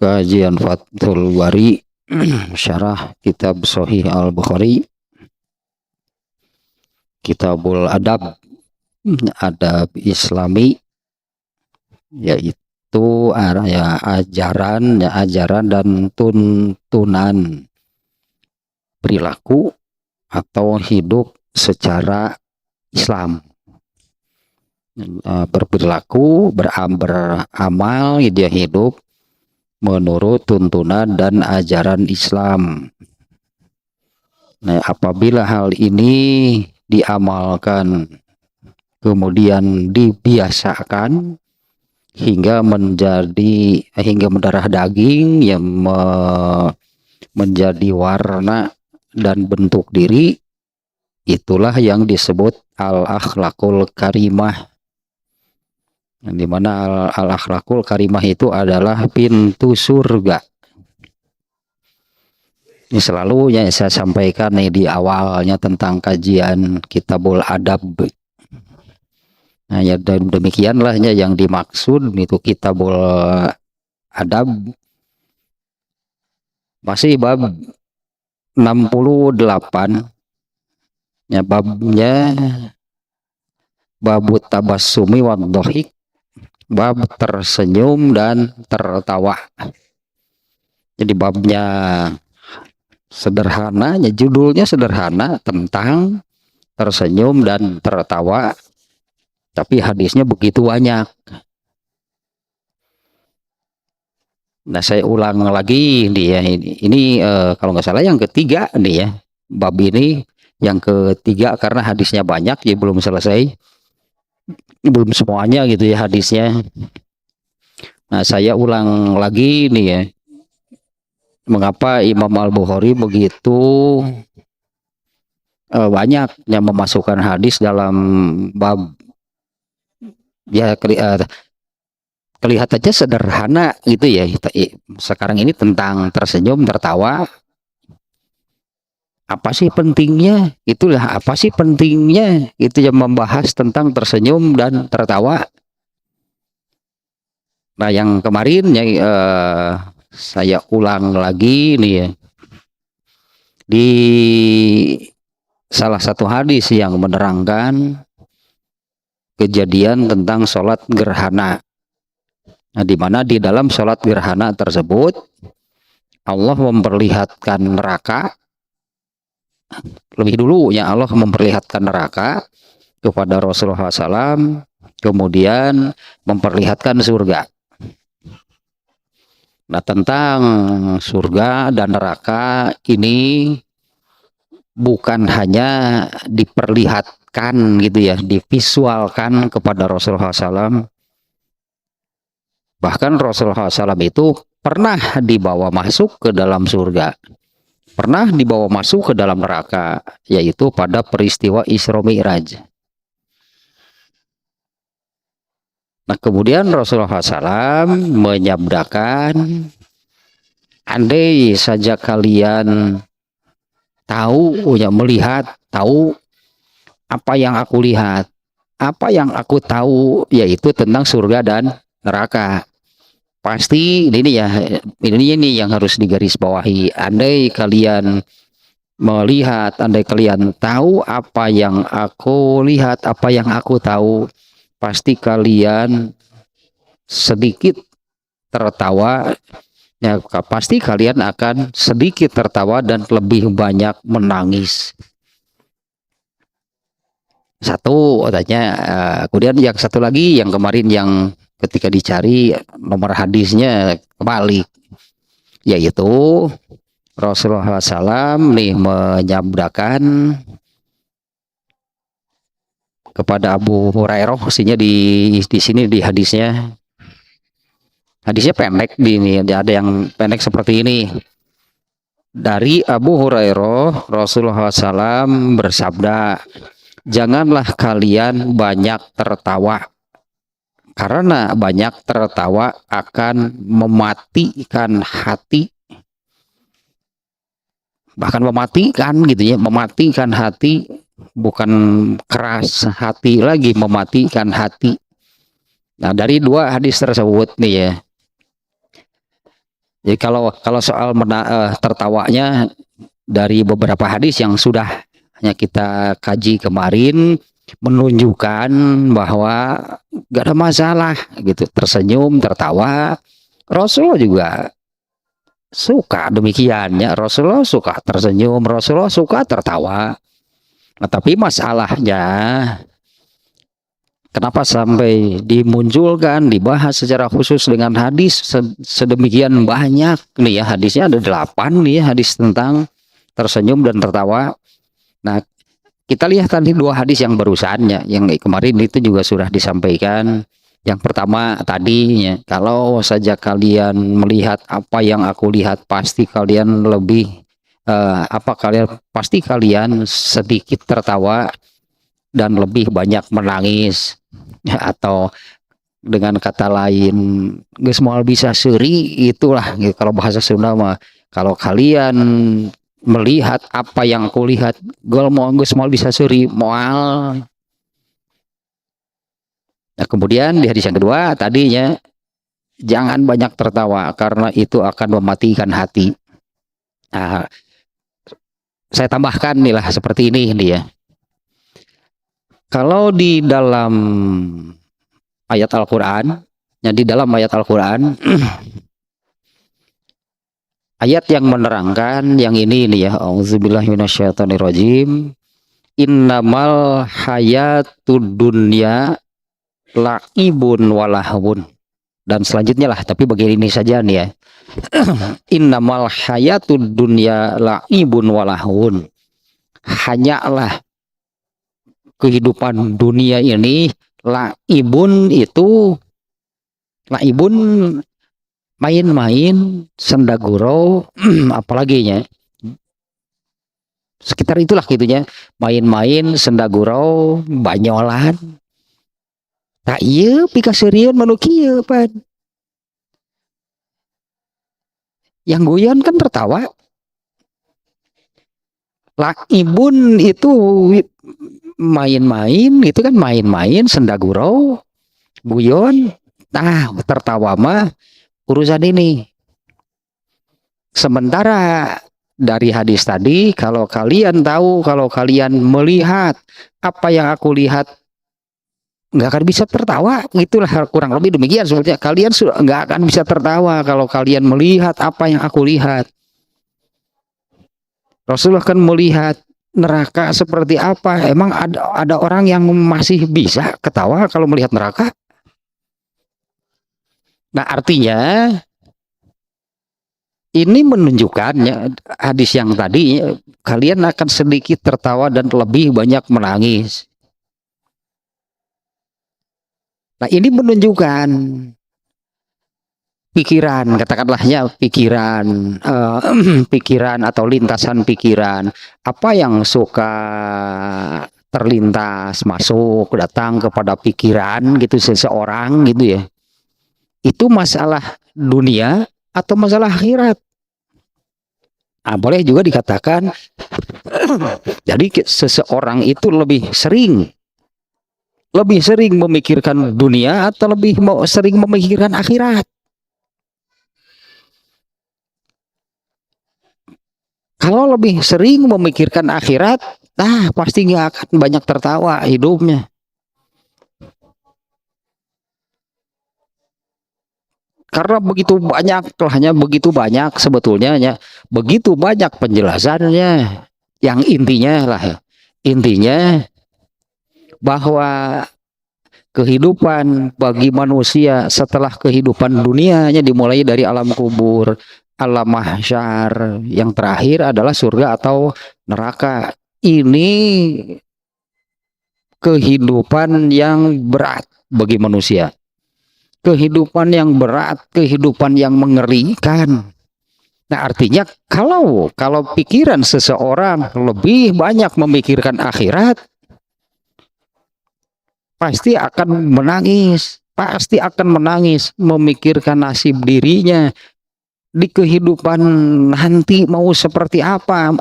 Kajian Fathul Bari Syarah Kitab Sahih Al-Bukhari, Kitabul Adab, Adab Islami, yaitu ajaran dan tuntunan perilaku atau hidup secara Islam. Berperilaku, beramal, dia hidup menurut tuntunan dan ajaran Islam. Nah, apabila hal ini diamalkan, kemudian dibiasakan hingga mendarah daging yang menjadi warna dan bentuk diri, itulah yang disebut al-akhlakul karimah. Di mana al-akhlakul karimah itu adalah pintu surga. Ini selalu yang saya sampaikan di awalnya tentang kajian Kitabul Adab. Nah, ya demikianlah yang dimaksud itu Kitabul Adab. Masih bab 68. Ya, babnya babut tabassumi wadhahik, bab tersenyum dan tertawa. Jadi babnya sederhana, judulnya sederhana tentang tersenyum dan tertawa, tapi hadisnya begitu banyak. Nah, saya ulang lagi nih ya, ini kalau nggak salah yang ketiga nih ya, bab ini yang ketiga karena hadisnya banyak, ya belum selesai, belum semuanya gitu ya hadisnya. Nah, saya ulang lagi nih ya, mengapa Imam Al-Bukhari begitu banyak yang memasukkan hadis dalam bab ya kelihatannya sederhana gitu ya. Sekarang ini tentang tersenyum, tertawa. Apa sih pentingnya? Itulah apa sih pentingnya itu yang membahas tentang tersenyum dan tertawa. Nah, yang kemarin yang saya ulang lagi nih ya, di salah satu hadis yang menerangkan kejadian tentang sholat gerhana. Nah, di mana di dalam sholat gerhana tersebut Allah memperlihatkan neraka. Lebih dulu ya Allah memperlihatkan neraka kepada Rasulullah SAW, kemudian memperlihatkan surga. Nah, tentang surga dan neraka ini bukan hanya diperlihatkan gitu ya, divisualkan kepada Rasulullah SAW. Bahkan Rasulullah SAW itu pernah dibawa masuk ke dalam surga, pernah dibawa masuk ke dalam neraka, yaitu pada peristiwa Isra Mi'raj. Nah, kemudian Rasulullah SAW menyabdakan, andai saja kalian tahu, ya melihat, tahu apa yang aku lihat, apa yang aku tahu, yaitu tentang surga dan neraka. Pasti ini ya, ini yang harus digarisbawahi. Andai kalian melihat, andai kalian tahu apa yang aku lihat, apa yang aku tahu, pasti kalian sedikit tertawa. Ya, pasti kalian akan sedikit tertawa dan lebih banyak menangis. Satu katanya. Kemudian yang satu lagi yang kemarin yang ketika dicari nomor hadisnya kebalik, yaitu Rasulullah SAW nih menyabdakan kepada Abu Hurairah, maksudnya di sini di hadisnya pendek, ini ada yang pendek seperti ini. Dari Abu Hurairah, Rasulullah SAW bersabda, janganlah kalian banyak tertawa, karena banyak tertawa akan mematikan hati. Bahkan mematikan gitu ya, mematikan hati, bukan keras hati lagi, mematikan hati. Nah, dari dua hadis tersebut nih ya, Jadi kalau soal tertawanya dari beberapa hadis yang sudah hanya kita kaji kemarin menunjukkan bahwa gak ada masalah gitu, tersenyum, tertawa. Rasulullah juga suka demikian ya, Rasulullah suka tersenyum, Rasulullah suka tertawa. Nah, tapi masalahnya kenapa sampai dimunculkan, dibahas secara khusus dengan hadis sedemikian banyak nih ya, hadisnya ada 8 nih ya, hadis tentang tersenyum dan tertawa. Nah, kita lihat tadi 2 hadis yang barusannya, yang kemarin itu juga sudah disampaikan. Yang pertama tadinya, kalau saja kalian melihat apa yang aku lihat, pasti kalian lebih pasti kalian sedikit tertawa dan lebih banyak menangis. Atau dengan kata lain, geus moal bisa seuri, itulah kalau bahasa Sunda mah, kalau kalian melihat apa yang aku lihat, geus moal bisa seuri moal. Nah, kemudian di hadis yang kedua tadinya, jangan banyak tertawa karena itu akan mematikan hati. Nah, saya tambahkan nih lah seperti ini nih ya. Kalau di dalam ayat Al-Quran, ya di dalam ayat Al-Quran, ayat yang menerangkan yang ini nih ya, auzubillahi minasyaitonirrajim, innamal hayatud dunya la'ibun walahun, dan selanjutnya lah, tapi bagian ini saja nih ya. Innamal hayatud dunya la'ibun walahun, hanyalah kehidupan dunia ini, laibun itu, laibun main-main, sendagurau, apalagi ya, sekitar itulah gitunya, main-main, sendagurau, banyolan. Tak iya pika seriun manu kieu pan. Yang guyon kan tertawa. Laibun itu main-main, itu kan main-main, sendagurau, guyon. Nah, tertawa mah urusan ini. Sementara dari hadis tadi, kalau kalian tahu, kalau kalian melihat apa yang aku lihat, nggak akan bisa tertawa. Itulah kurang lebih demikian sebetulnya. Kalian nggak akan bisa tertawa kalau kalian melihat apa yang aku lihat. Rasulullah kan melihat neraka seperti apa. Emang ada orang yang masih bisa ketawa kalau melihat neraka? Nah, artinya ini menunjukkannya hadis yang tadi, kalian akan sedikit tertawa dan lebih banyak menangis. Nah, ini menunjukkan pikiran, katakanlahnya pikiran, pikiran atau lintasan pikiran, apa yang suka terlintas, masuk, datang kepada pikiran gitu seseorang gitu ya. Itu masalah dunia atau masalah akhirat. Nah, boleh juga dikatakan, jadi seseorang itu lebih sering memikirkan dunia atau lebih sering memikirkan akhirat. Kalau lebih sering memikirkan akhirat, pasti nggak akan banyak tertawa hidupnya. Karena begitu banyak, hanya begitu banyak sebetulnya ya, begitu banyak penjelasannya. Yang intinya lah ya, intinya bahwa kehidupan bagi manusia setelah kehidupan dunianya dimulai dari alam kubur, alam mahsyar, yang terakhir adalah surga atau neraka. Ini kehidupan yang berat bagi manusia. Kehidupan yang berat, kehidupan yang mengerikan. Nah, artinya kalau pikiran seseorang lebih banyak memikirkan akhirat, pasti akan menangis, memikirkan nasib dirinya di kehidupan nanti mau seperti apa.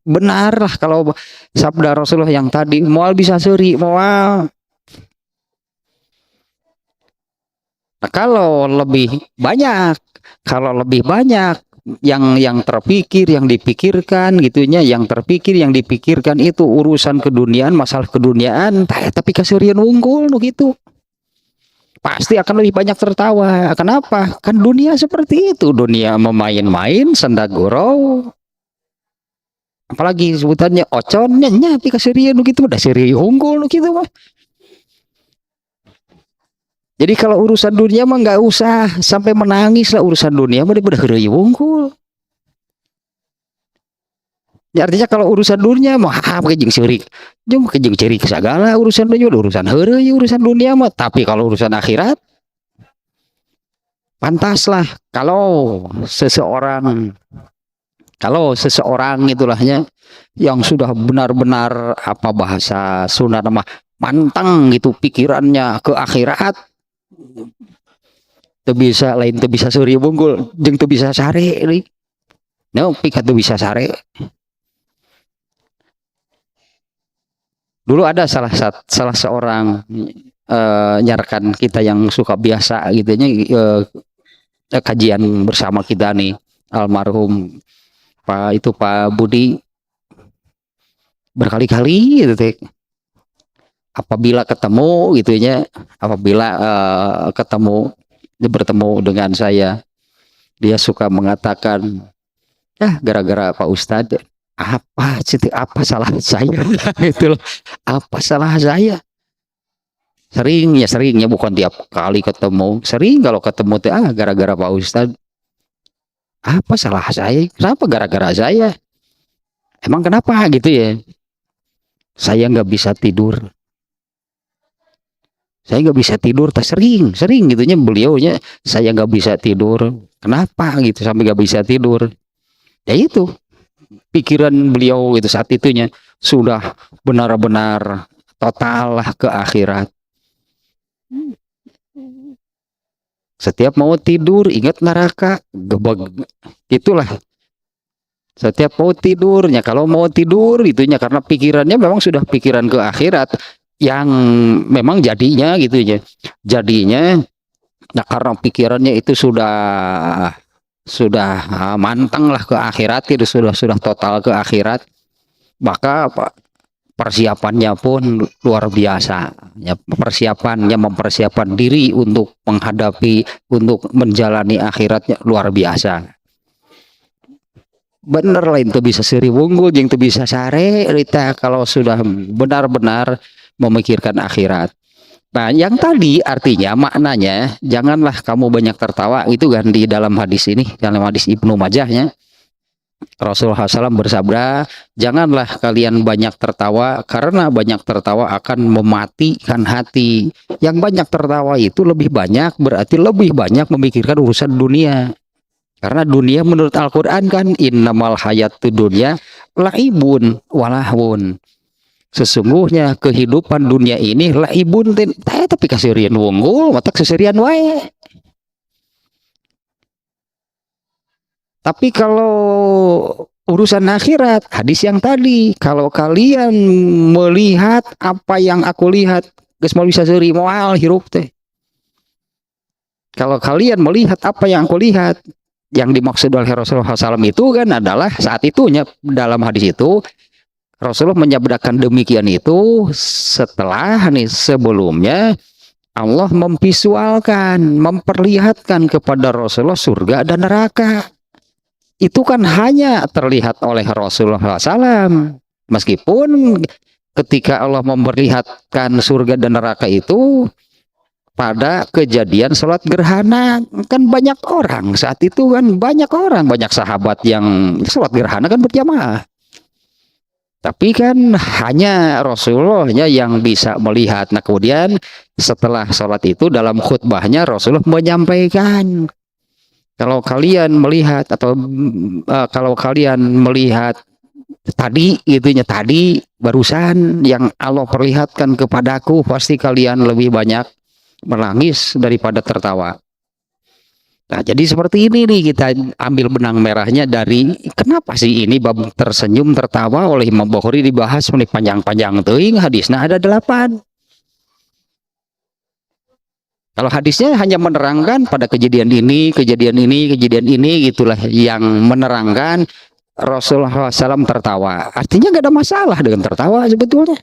Benarlah kalau sabda Rasulullah yang tadi, moal bisa seuri, moal. Nah, kalau lebih banyak yang terpikir, yang dipikirkan gitunya, yang terpikir, yang dipikirkan itu urusan keduniaan, masalah keduniaan, tapi kasurian unggul gitu. Pasti akan lebih banyak tertawa. Kenapa? Kan dunia seperti itu, dunia memain-main, senda gurau. Apalagi sebutannya oconnya, tapi kasurian gitu, udah serius unggul gitu mah. Jadi kalau urusan dunia mah nggak usah sampai menangis lah, urusan dunia mah udah gede wungkul. Ya artinya kalau urusan dunia mah kejeng sirik, jeung kejeng cirik segala urusan dunia urusan heureuy urusan dunia mah. Tapi kalau urusan akhirat pantaslah kalau seseorang itulahnya yang sudah benar-benar apa bahasa Sunda mah mantang gitu pikirannya ke akhirat, tuh bisa lain tuh bisa suri bungkul jeng tuh bisa sare nih no pika tuh bisa sare. Dulu ada salah seorang nyarkan kita yang suka biasa gitu kajian bersama kita nih, almarhum Pak Budi, berkali-kali gitu teh apabila ketemu gitu apabila bertemu dengan saya, dia suka mengatakan, gara-gara Pak Ustadz apa salah saya gitu loh, apa salah saya. Seringnya bukan tiap kali ketemu, sering kalau ketemu gara-gara Pak Ustadz, apa salah saya, kenapa gara-gara saya, emang kenapa gitu ya, saya nggak bisa tidur, tak sering gitunya beliaunya, saya nggak bisa tidur, kenapa gitu sampai nggak bisa tidur. Ya itu pikiran beliau itu saat itunya sudah benar-benar total lah ke akhirat. Setiap mau tidur ingat neraka, itulah. Setiap mau tidurnya, kalau mau tidur itunya karena pikirannya memang sudah pikiran ke akhirat yang memang jadinya gitu ya. Jadinya nah karena pikirannya itu sudah mantang lah ke akhirat, itu sudah total ke akhirat, maka persiapannya pun luar biasa ya, mempersiapkan diri untuk menjalani akhiratnya luar biasa. Bener lah itu bisa seri wunggul yang itu bisa sare Rita kalau sudah benar-benar memikirkan akhirat. Nah, yang tadi artinya maknanya janganlah kamu banyak tertawa, itu kan di dalam hadis ini, dalam hadis Ibnu Majahnya Rasulullah SAW bersabda, janganlah kalian banyak tertawa karena banyak tertawa akan mematikan hati. Yang banyak tertawa itu lebih banyak berarti lebih banyak memikirkan urusan dunia. Karena dunia menurut Al-Quran kan innamal hayatud dunya laibun walahun. Sesungguhnya kehidupan dunia ini laibun tapi kasirian wunggul matak seserian wae. Tapi kalau urusan akhirat, hadis yang tadi, kalau kalian melihat apa yang aku lihat, geus mau bisa seri moal hirup teh. Kalau kalian melihat apa yang aku lihat, yang dimaksud oleh Rasulullah SAW itu kan adalah saat itunya dalam hadis itu Rasulullah menyabdakan demikian itu setelah sebelumnya Allah memperlihatkan kepada Rasulullah surga dan neraka. Itu kan hanya terlihat oleh Rasulullah SAW. Meskipun ketika Allah memperlihatkan surga dan neraka itu pada kejadian sholat gerhana, kan banyak orang saat itu kan banyak sahabat yang sholat gerhana kan berjamaah. Tapi kan hanya Rasulullahnya yang bisa melihat. Nah kemudian setelah sholat itu dalam khutbahnya Rasulullah menyampaikan, kalau kalian melihat tadi barusan yang Allah perlihatkan kepadaku, pasti kalian lebih banyak menangis daripada tertawa. Nah, jadi seperti ini nih kita ambil benang merahnya dari kenapa sih ini bab tersenyum tertawa oleh Imam Bukhari dibahas menit panjang-panjang teuing, hadisnya ada 8. Kalau hadisnya hanya menerangkan pada kejadian ini, kejadian ini gitulah yang menerangkan Rasulullah SAW tertawa. Artinya nggak ada masalah dengan tertawa sebetulnya.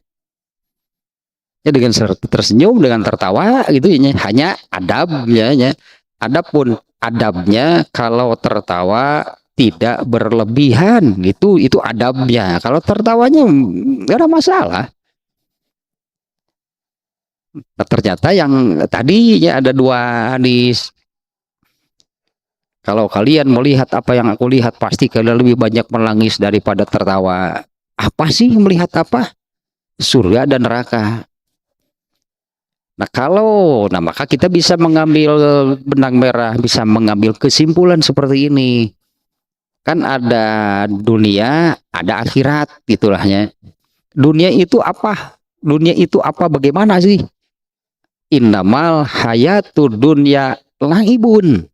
Ya dengan tersenyum, dengan tertawa gitu ya. Hanya adabnya ya. Adapun adabnya kalau tertawa tidak berlebihan itu adabnya. Kalau tertawanya nggak ada masalah. Nah, ternyata yang tadinya ada dua hadis. Kalau kalian melihat apa yang aku lihat, pasti kalian lebih banyak menangis daripada tertawa. Apa sih melihat apa? Surga dan neraka. Nah maka kita bisa mengambil benang merah, bisa mengambil kesimpulan seperti ini. Kan ada dunia, ada akhirat, gitulahnya. Dunia itu apa? Dunia itu apa? Bagaimana sih? Innamal hayatud dunya laibun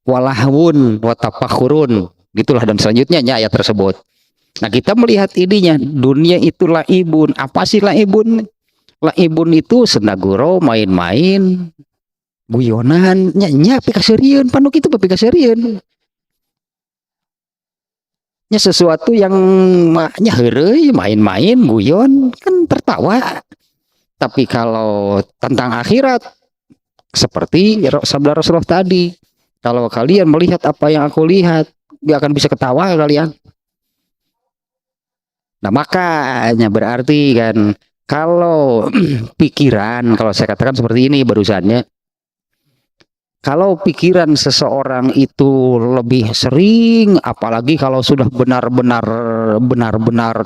walahwun watafakhurun, gitulah dan selanjutnya ayat tersebut. Nah kita melihat ininya, dunia itu laibun. Apa sih laibun? Laibun itu sendaguro, main-main, guyonan, nya pikaserian, panuk itu pikaserian. Nya sesuatu yang nya heureuy, main-main, guyon, kan tertawa. Tapi kalau tentang akhirat, seperti sabda Rasulullah tadi, kalau kalian melihat apa yang aku lihat, dia akan bisa ketawa kalian. Nah makanya berarti kan, kalau pikiran, kalau saya katakan seperti ini barusannya, kalau pikiran seseorang itu lebih sering, apalagi kalau sudah benar-benar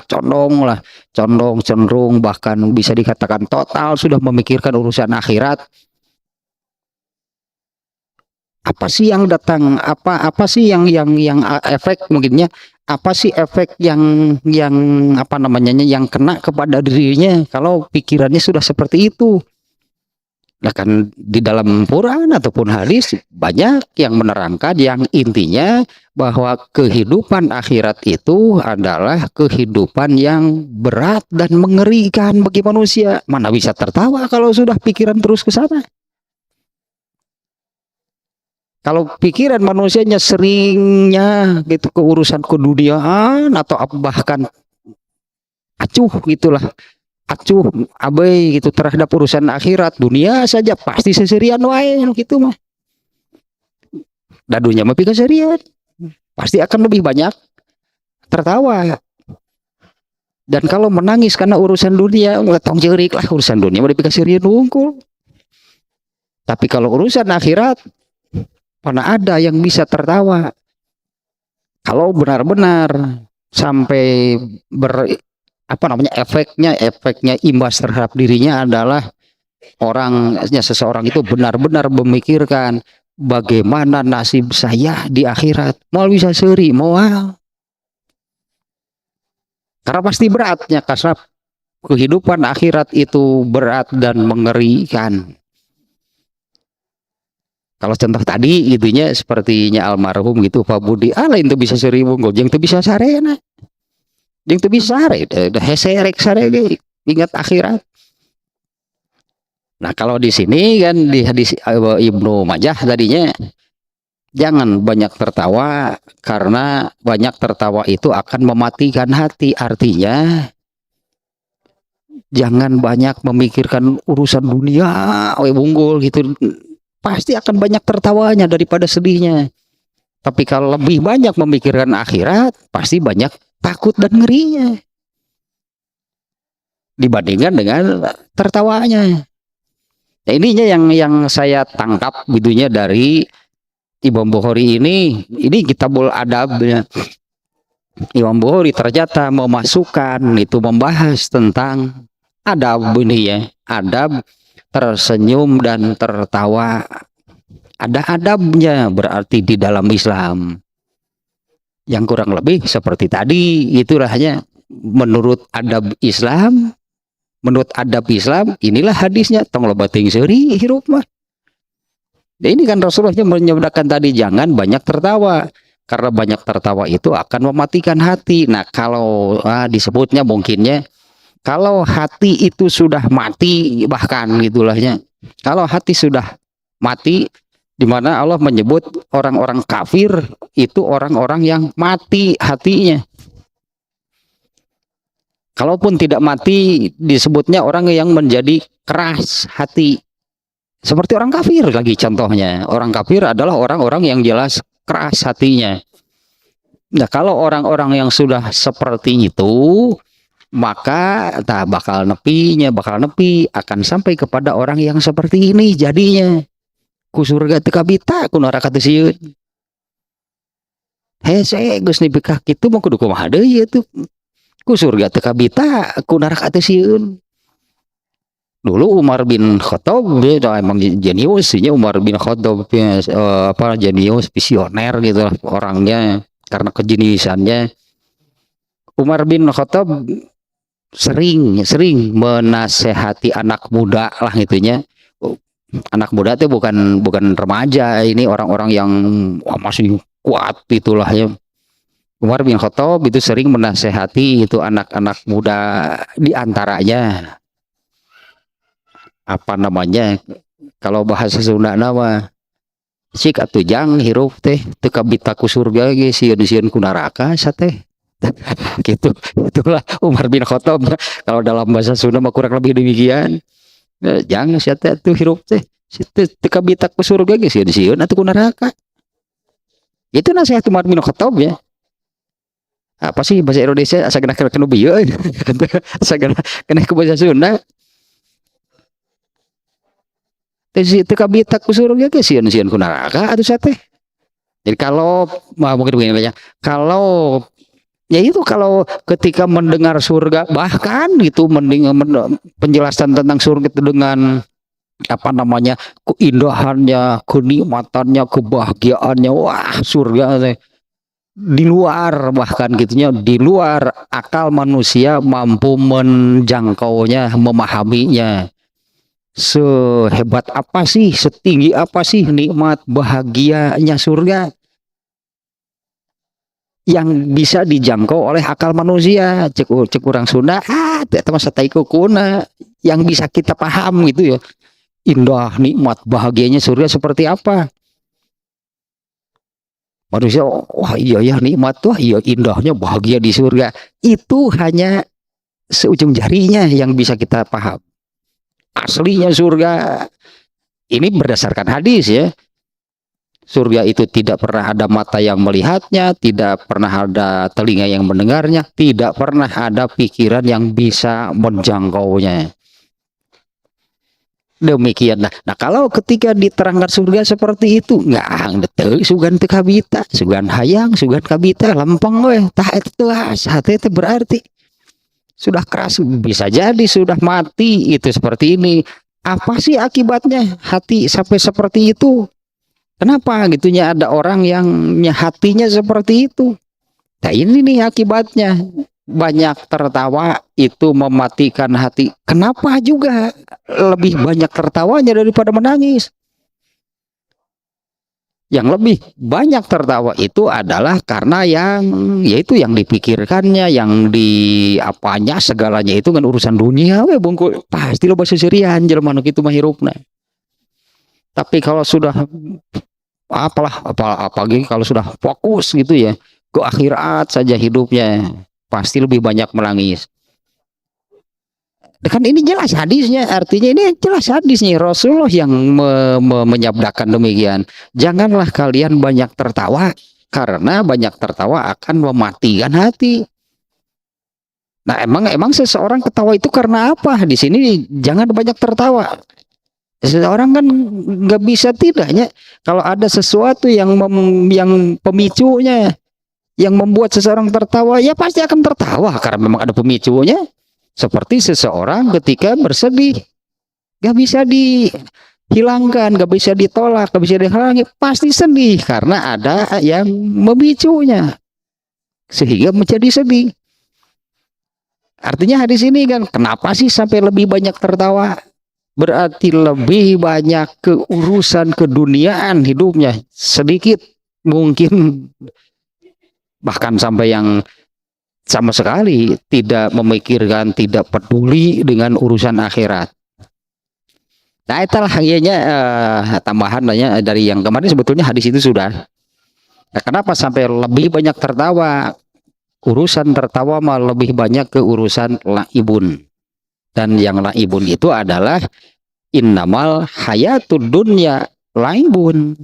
condong lah, condong, cenderung, bahkan bisa dikatakan total sudah memikirkan urusan akhirat. Apa sih yang datang? Apa sih yang efek mungkinnya? Apa sih efek yang apa namanya yang kena kepada dirinya kalau pikirannya sudah seperti itu? Nah kan di dalam Quran ataupun hadis banyak yang menerangkan yang intinya bahwa kehidupan akhirat itu adalah kehidupan yang berat dan mengerikan bagi manusia. Mana bisa tertawa kalau sudah pikiran terus ke sana? Kalau pikiran manusianya seringnya gitu ke urusan keduniaan atau bahkan acuh gitulah, acuh abai gitu terhadap urusan akhirat, dunia saja pasti seserian wae gitu mah. Dadunya mah pikaserian, pasti akan lebih banyak tertawa. Dan kalau menangis karena urusan dunia, tong jerik lah, urusan dunia mah dipikaserian unggul. Tapi kalau urusan akhirat, mana ada yang bisa tertawa? Kalau benar-benar sampai efeknya imbas terhadap dirinya adalah seseorang itu benar-benar memikirkan bagaimana nasib saya di akhirat. Mau bisa seri, mau karena pasti beratnya, karena kehidupan akhirat itu berat dan mengerikan. Kalau contoh tadi itunya sepertinya almarhum gitu Pak Budi, lain tuh bisa 1000 gojeng tuh bisa sarena. Yang tuh bisa sare, udah heserek sare ingat akhirat. Nah, kalau di sini kan di hadis Ibnu Majah tadinya jangan banyak tertawa karena banyak tertawa itu akan mematikan hati. Artinya jangan banyak memikirkan urusan dunia, unggul gitu. Pasti akan banyak tertawanya daripada sedihnya. Tapi kalau lebih banyak memikirkan akhirat, pasti banyak takut dan ngerinya dibandingkan dengan tertawanya. Nah, ininya yang saya tangkap gitunya dari Imam Bukhari ini kitabul adabnya. Imam Bukhari ternyata memasukkan itu, membahas tentang adab ini ya, adab tersenyum dan tertawa. Ada adabnya berarti di dalam Islam. Yang kurang lebih seperti tadi, itulah hanya menurut adab Islam. Menurut adab Islam, inilah hadisnya, tong loba teuing seuri hirup mah. Nah, ini kan Rasulullah menyebutkan tadi jangan banyak tertawa. Karena banyak tertawa itu akan mematikan hati. Nah, kalau disebutnya mungkinnya kalau hati itu sudah mati bahkan gitulahnya, Kalau hati sudah mati, di mana Allah menyebut orang-orang kafir itu orang-orang yang mati hatinya. Kalaupun tidak mati, disebutnya orang yang menjadi keras hati. Seperti orang kafir lagi contohnya. Orang kafir adalah orang-orang yang jelas keras hatinya. Nah, kalau orang-orang yang sudah seperti itu, maka tak bakal nepi akan sampai kepada orang yang seperti ini jadinya. Ku surga teu kabita, ku neraka teu sieun. Hese geus nipikah kitu mah kudu kumaha deui atuh. Ku surga teu kabita, ku neraka teu sieun. Dulu Umar bin Khattab dia emang jenius sih Umar bin Khattab jenius visioner gitu lah orangnya karena kejeniusannya. Umar bin Khattab sering menasehati anak muda lah gitunya. Anak muda itu bukan remaja, ini orang-orang yang masih kuat itulah ya. Umar bin Khattab itu sering menasehati itu anak-anak muda, di antaranya apa namanya, kalau bahasa Sunda nama cik atuh jang hirup teh teu kabita ku surga ge sieun-sieun ku neraka sateh. Gitu, itulah Umar bin Khattab kalau dalam bahasa Sunda mah kurang lebih demikian. Jangan sia teh atuh hirup teh teu kabita ku surga ge sieun-sieun atuh ku neraka. Itu nasihat Umar bin Khattab ya. Apa sih bahasa Indonesia asa kena bieu asa kena ke bahasa Sunda. Teu kabita ku surga ge sieun-sieun ku neraka atuh sateh. Jadi kalau mungkin begini aja. Kalau ya itu kalau ketika mendengar surga bahkan gitu penjelasan tentang surga itu dengan apa namanya keindahannya, kenikmatannya, kebahagiaannya, wah surga teh di luar bahkan gitunya di luar akal manusia mampu menjangkaunya, memahaminya. Sehebat apa sih, setinggi apa sih nikmat bahagianya surga yang bisa dijangkau oleh akal manusia. Cek orang Sunda eta mah satai kukuna yang bisa kita paham gitu ya. Indah nikmat bahagianya surga seperti apa. Manusia wah iya ya nikmat tuh, iya indahnya bahagia di surga. Itu hanya seujung jarinya yang bisa kita paham. Aslinya surga ini berdasarkan hadis ya. Surga itu tidak pernah ada mata yang melihatnya, tidak pernah ada telinga yang mendengarnya, tidak pernah ada pikiran yang bisa menjangkaunya. Demikian. Nah kalau ketika diterangkan surga seperti itu, nggak betul sugan teu kabita, sugan hayang, sugan kabita, lempeng weh, tah itu hati itu berarti sudah keras, bisa jadi sudah mati itu seperti ini. Apa sih akibatnya hati sampai seperti itu? Kenapa gitunya ada orang yang hatinya seperti itu? Nah ini nih akibatnya, banyak tertawa itu mematikan hati. Kenapa juga lebih banyak tertawanya daripada menangis? Yang lebih banyak tertawa itu adalah karena yang yaitu yang dipikirkannya, yang di apanya segalanya itu kan urusan dunia we bungkul, pasti lo bahasa sirian jelema nu kitu mah hirupna. Tapi kalau sudah apalagi kalau sudah fokus gitu ya ke akhirat saja hidupnya, pasti lebih banyak menangis. Kan ini jelas hadisnya, artinya ini jelas hadisnya Rasulullah yang menyabdakan demikian. Janganlah kalian banyak tertawa, karena banyak tertawa akan mematikan hati. Nah emang seseorang ketawa itu karena apa? Di sini jangan banyak tertawa. Seseorang kan nggak bisa tidaknya kalau ada sesuatu yang pemicunya, yang membuat seseorang tertawa, ya pasti akan tertawa karena memang ada pemicunya. Seperti seseorang ketika bersedih, gak bisa dihilangkan, gak bisa ditolak, gak bisa dihalangi, pasti sedih karena ada yang memicunya sehingga menjadi sedih. Artinya hadis ini kan kenapa sih sampai lebih banyak tertawa? Berarti lebih banyak keurusan keduniaan hidupnya, sedikit mungkin bahkan sampai yang sama sekali tidak memikirkan, tidak peduli dengan urusan akhirat. Nah, itulah ianya tambahan dari yang kemarin sebetulnya hadis itu sudah. Nah, kenapa sampai lebih banyak tertawa? Urusan tertawa mah lebih banyak ke urusan laibun. Dan yang laibun itu adalah innamal hayatud dunya laibun.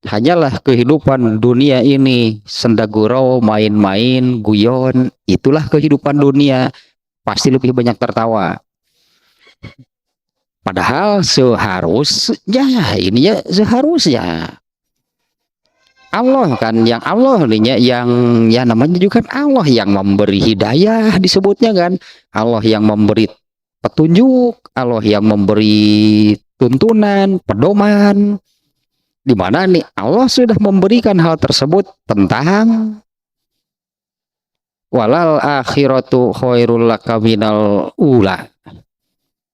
Hanyalah kehidupan dunia ini sendagurau, main-main, guyon, itulah kehidupan dunia. Pasti lebih banyak tertawa. Padahal seharusnya, ini ya seharusnya Allah kan yang Allah nih yang ya namanya juga kan Allah yang memberi hidayah disebutnya kan, Allah yang memberi petunjuk, Allah yang memberi tuntunan, pedoman, di mana nih Allah sudah memberikan hal tersebut tentang walal akhiratu khairul laka minal ula,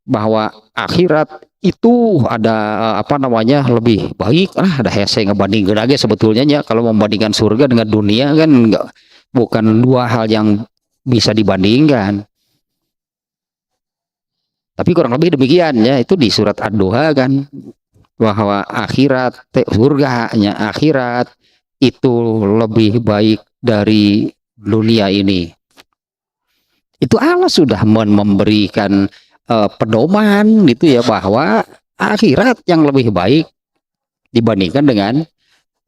bahwa akhirat itu ada apa namanya lebih baik lah, ada saya ngebandingkan lagi sebetulnya ya, kalau membandingkan surga dengan dunia kan enggak, bukan dua hal yang bisa dibandingkan, tapi kurang lebih demikian ya, itu di surat Ad-Duha kan, bahwa akhirat surganya akhirat itu lebih baik dari dunia ini. Itu Allah sudah memberikan pedoman gitu ya, bahwa akhirat yang lebih baik dibandingkan dengan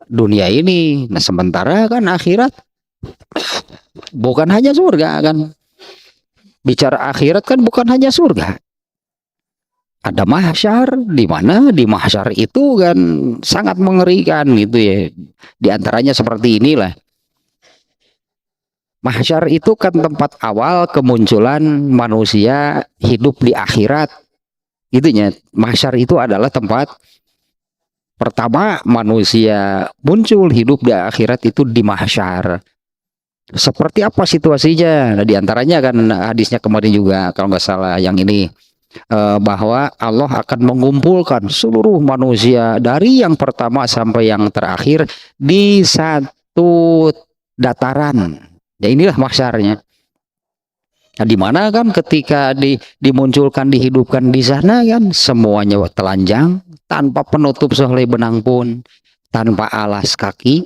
dunia ini. Nah, sementara kan akhirat bukan hanya surga kan. Bicara akhirat kan bukan hanya surga. Ada mahsyar, di mana di mahsyar itu kan sangat mengerikan gitu ya. Di antaranya seperti inilah. Mahsyar itu kan tempat awal kemunculan manusia hidup di akhirat. Itunya, mahsyar itu adalah tempat pertama manusia muncul hidup di akhirat, itu di mahsyar. Seperti apa situasinya? Nah, diantaranya kan hadisnya kemarin juga kalau nggak salah yang ini, bahwa Allah akan mengumpulkan seluruh manusia dari yang pertama sampai yang terakhir di satu dataran. Ya inilah masyarnya. Nah, di mana kan ketika dimunculkan, dihidupkan di sana kan semuanya telanjang, tanpa penutup sehelai benang pun, tanpa alas kaki.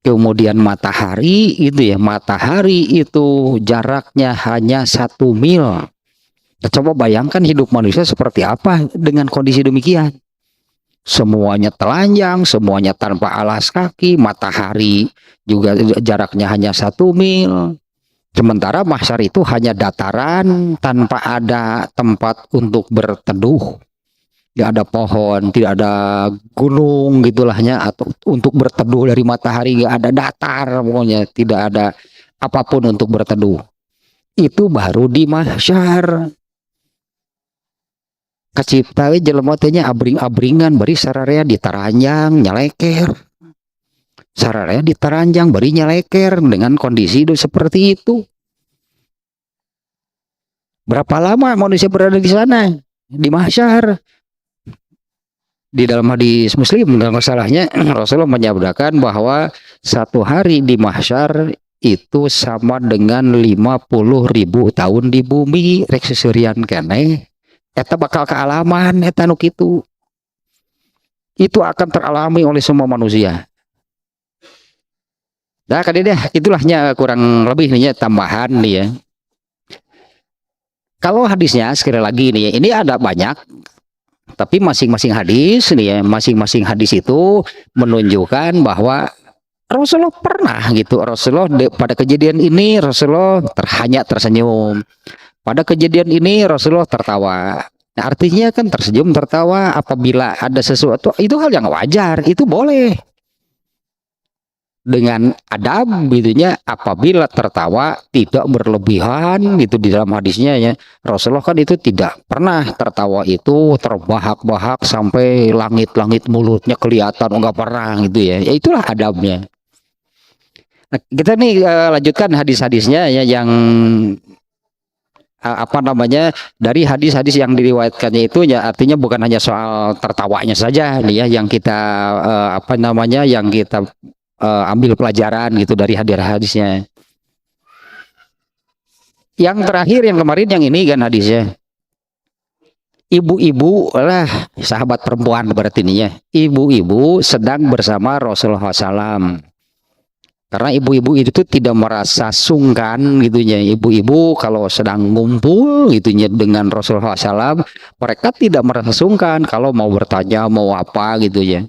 Kemudian matahari itu ya, matahari itu jaraknya hanya 1 mil. Nah, coba bayangkan hidup manusia seperti apa dengan kondisi demikian. Semuanya telanjang, semuanya tanpa alas kaki, matahari juga jaraknya hanya 1 mil. Sementara mahsyar itu hanya dataran tanpa ada tempat untuk berteduh. Tidak ada pohon, tidak ada gunung gitulahnya, atau untuk berteduh dari matahari, nggak ada, datar pokoknya, tidak ada apapun untuk berteduh. Itu baru di mahsyar. Kacipta we jelema teh nya abring-abringan bari sararea ditaranjang nyaleker. Sararea ditaranjang bari nyaleker dengan kondisi seperti itu. Berapa lama manusia berada di sana? Di mahsyar. Di dalam hadis Muslim dalam masalahnya Rasulullah menyabdakan bahwa satu hari di mahsyar itu sama dengan 50.000 tahun di bumi, rek seserian keneh. Eta bakal kealaman eta nu kitu. Itu akan teralami oleh semua manusia. Nah, kadang itulahnya kurang lebih nih ya, tambahan nih ya. Kalau hadisnya sekali lagi nih ya, ini ada banyak, tapi masing-masing hadis nih ya, masing-masing hadis itu menunjukkan bahwa Rasulullah pernah gitu. Rasulullah pada kejadian ini Rasulullah hanya tersenyum. Pada kejadian ini Rasulullah tertawa. Nah, artinya kan tersenyum, tertawa apabila ada sesuatu, itu hal yang wajar, itu boleh. Dengan adab gitunya, apabila tertawa tidak berlebihan gitu. Di dalam hadisnya ya, Rasulullah kan itu tidak pernah tertawa itu terbahak-bahak sampai langit-langit mulutnya kelihatan, enggak pernah gitu ya. Ya itulah adabnya. Nah, kita nih lanjutkan hadis-hadisnya ya, yang apa namanya, dari hadis-hadis yang diriwayatkannya itu ya, artinya bukan hanya soal tertawanya saja nih ya yang kita apa namanya, yang kita ambil pelajaran gitu dari hadis-hadisnya. Yang terakhir yang kemarin yang ini kan hadisnya ibu-ibu lah sahabat perempuan berarti ini ya. Ibu-ibu sedang bersama Rasulullah SAW. Karena ibu-ibu itu tuh tidak merasa sungkan gitunya. Ibu-ibu kalau sedang ngumpul gitunya dengan Rasulullah SAW, mereka tidak merasa sungkan kalau mau bertanya mau apa gitu ya.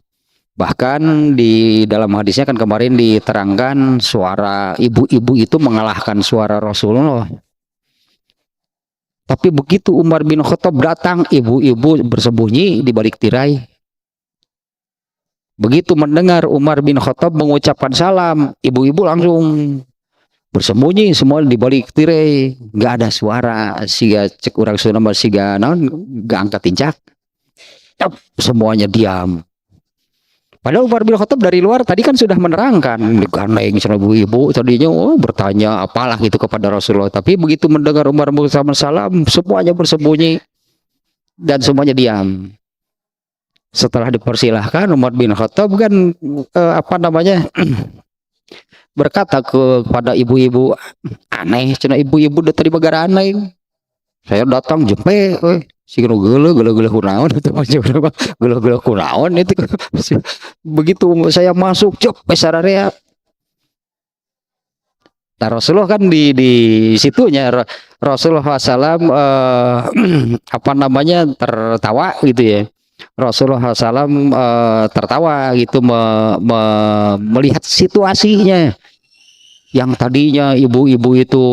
Bahkan di dalam hadisnya kan kemarin diterangkan suara ibu-ibu itu mengalahkan suara Rasulullah. Tapi begitu Umar bin Khattab datang, ibu-ibu bersembunyi di balik tirai. Begitu mendengar Umar bin Khattab mengucapkan salam, ibu-ibu langsung bersembunyi semua di balik tirai, nggak ada suara. Siga cek urang Sunda siga naon nggak angkat tincak. Semuanya diam. Padahal Umar bin Khattab dari luar tadi kan sudah menerangkan, digandeng sama ibu-ibu tadinya bertanya apalah gitu kepada Rasulullah. Tapi begitu mendengar Umar bin Khattab salam, semuanya bersembunyi dan semuanya diam. Setelah dipersilahkan, Umar bin Khattab kan berkata kepada ibu-ibu, aneh, cina ibu-ibu udah tadi bagara aneh. Saya datang jempe, si gelo kunaon itu gelo kunaon itu. Begitu saya masuk, cep sararea. Nah, Rasulullah kan di situnya Rasulullah SAW tertawa gitu ya. Rasulullah SAW tertawa gitu melihat situasinya yang tadinya ibu-ibu itu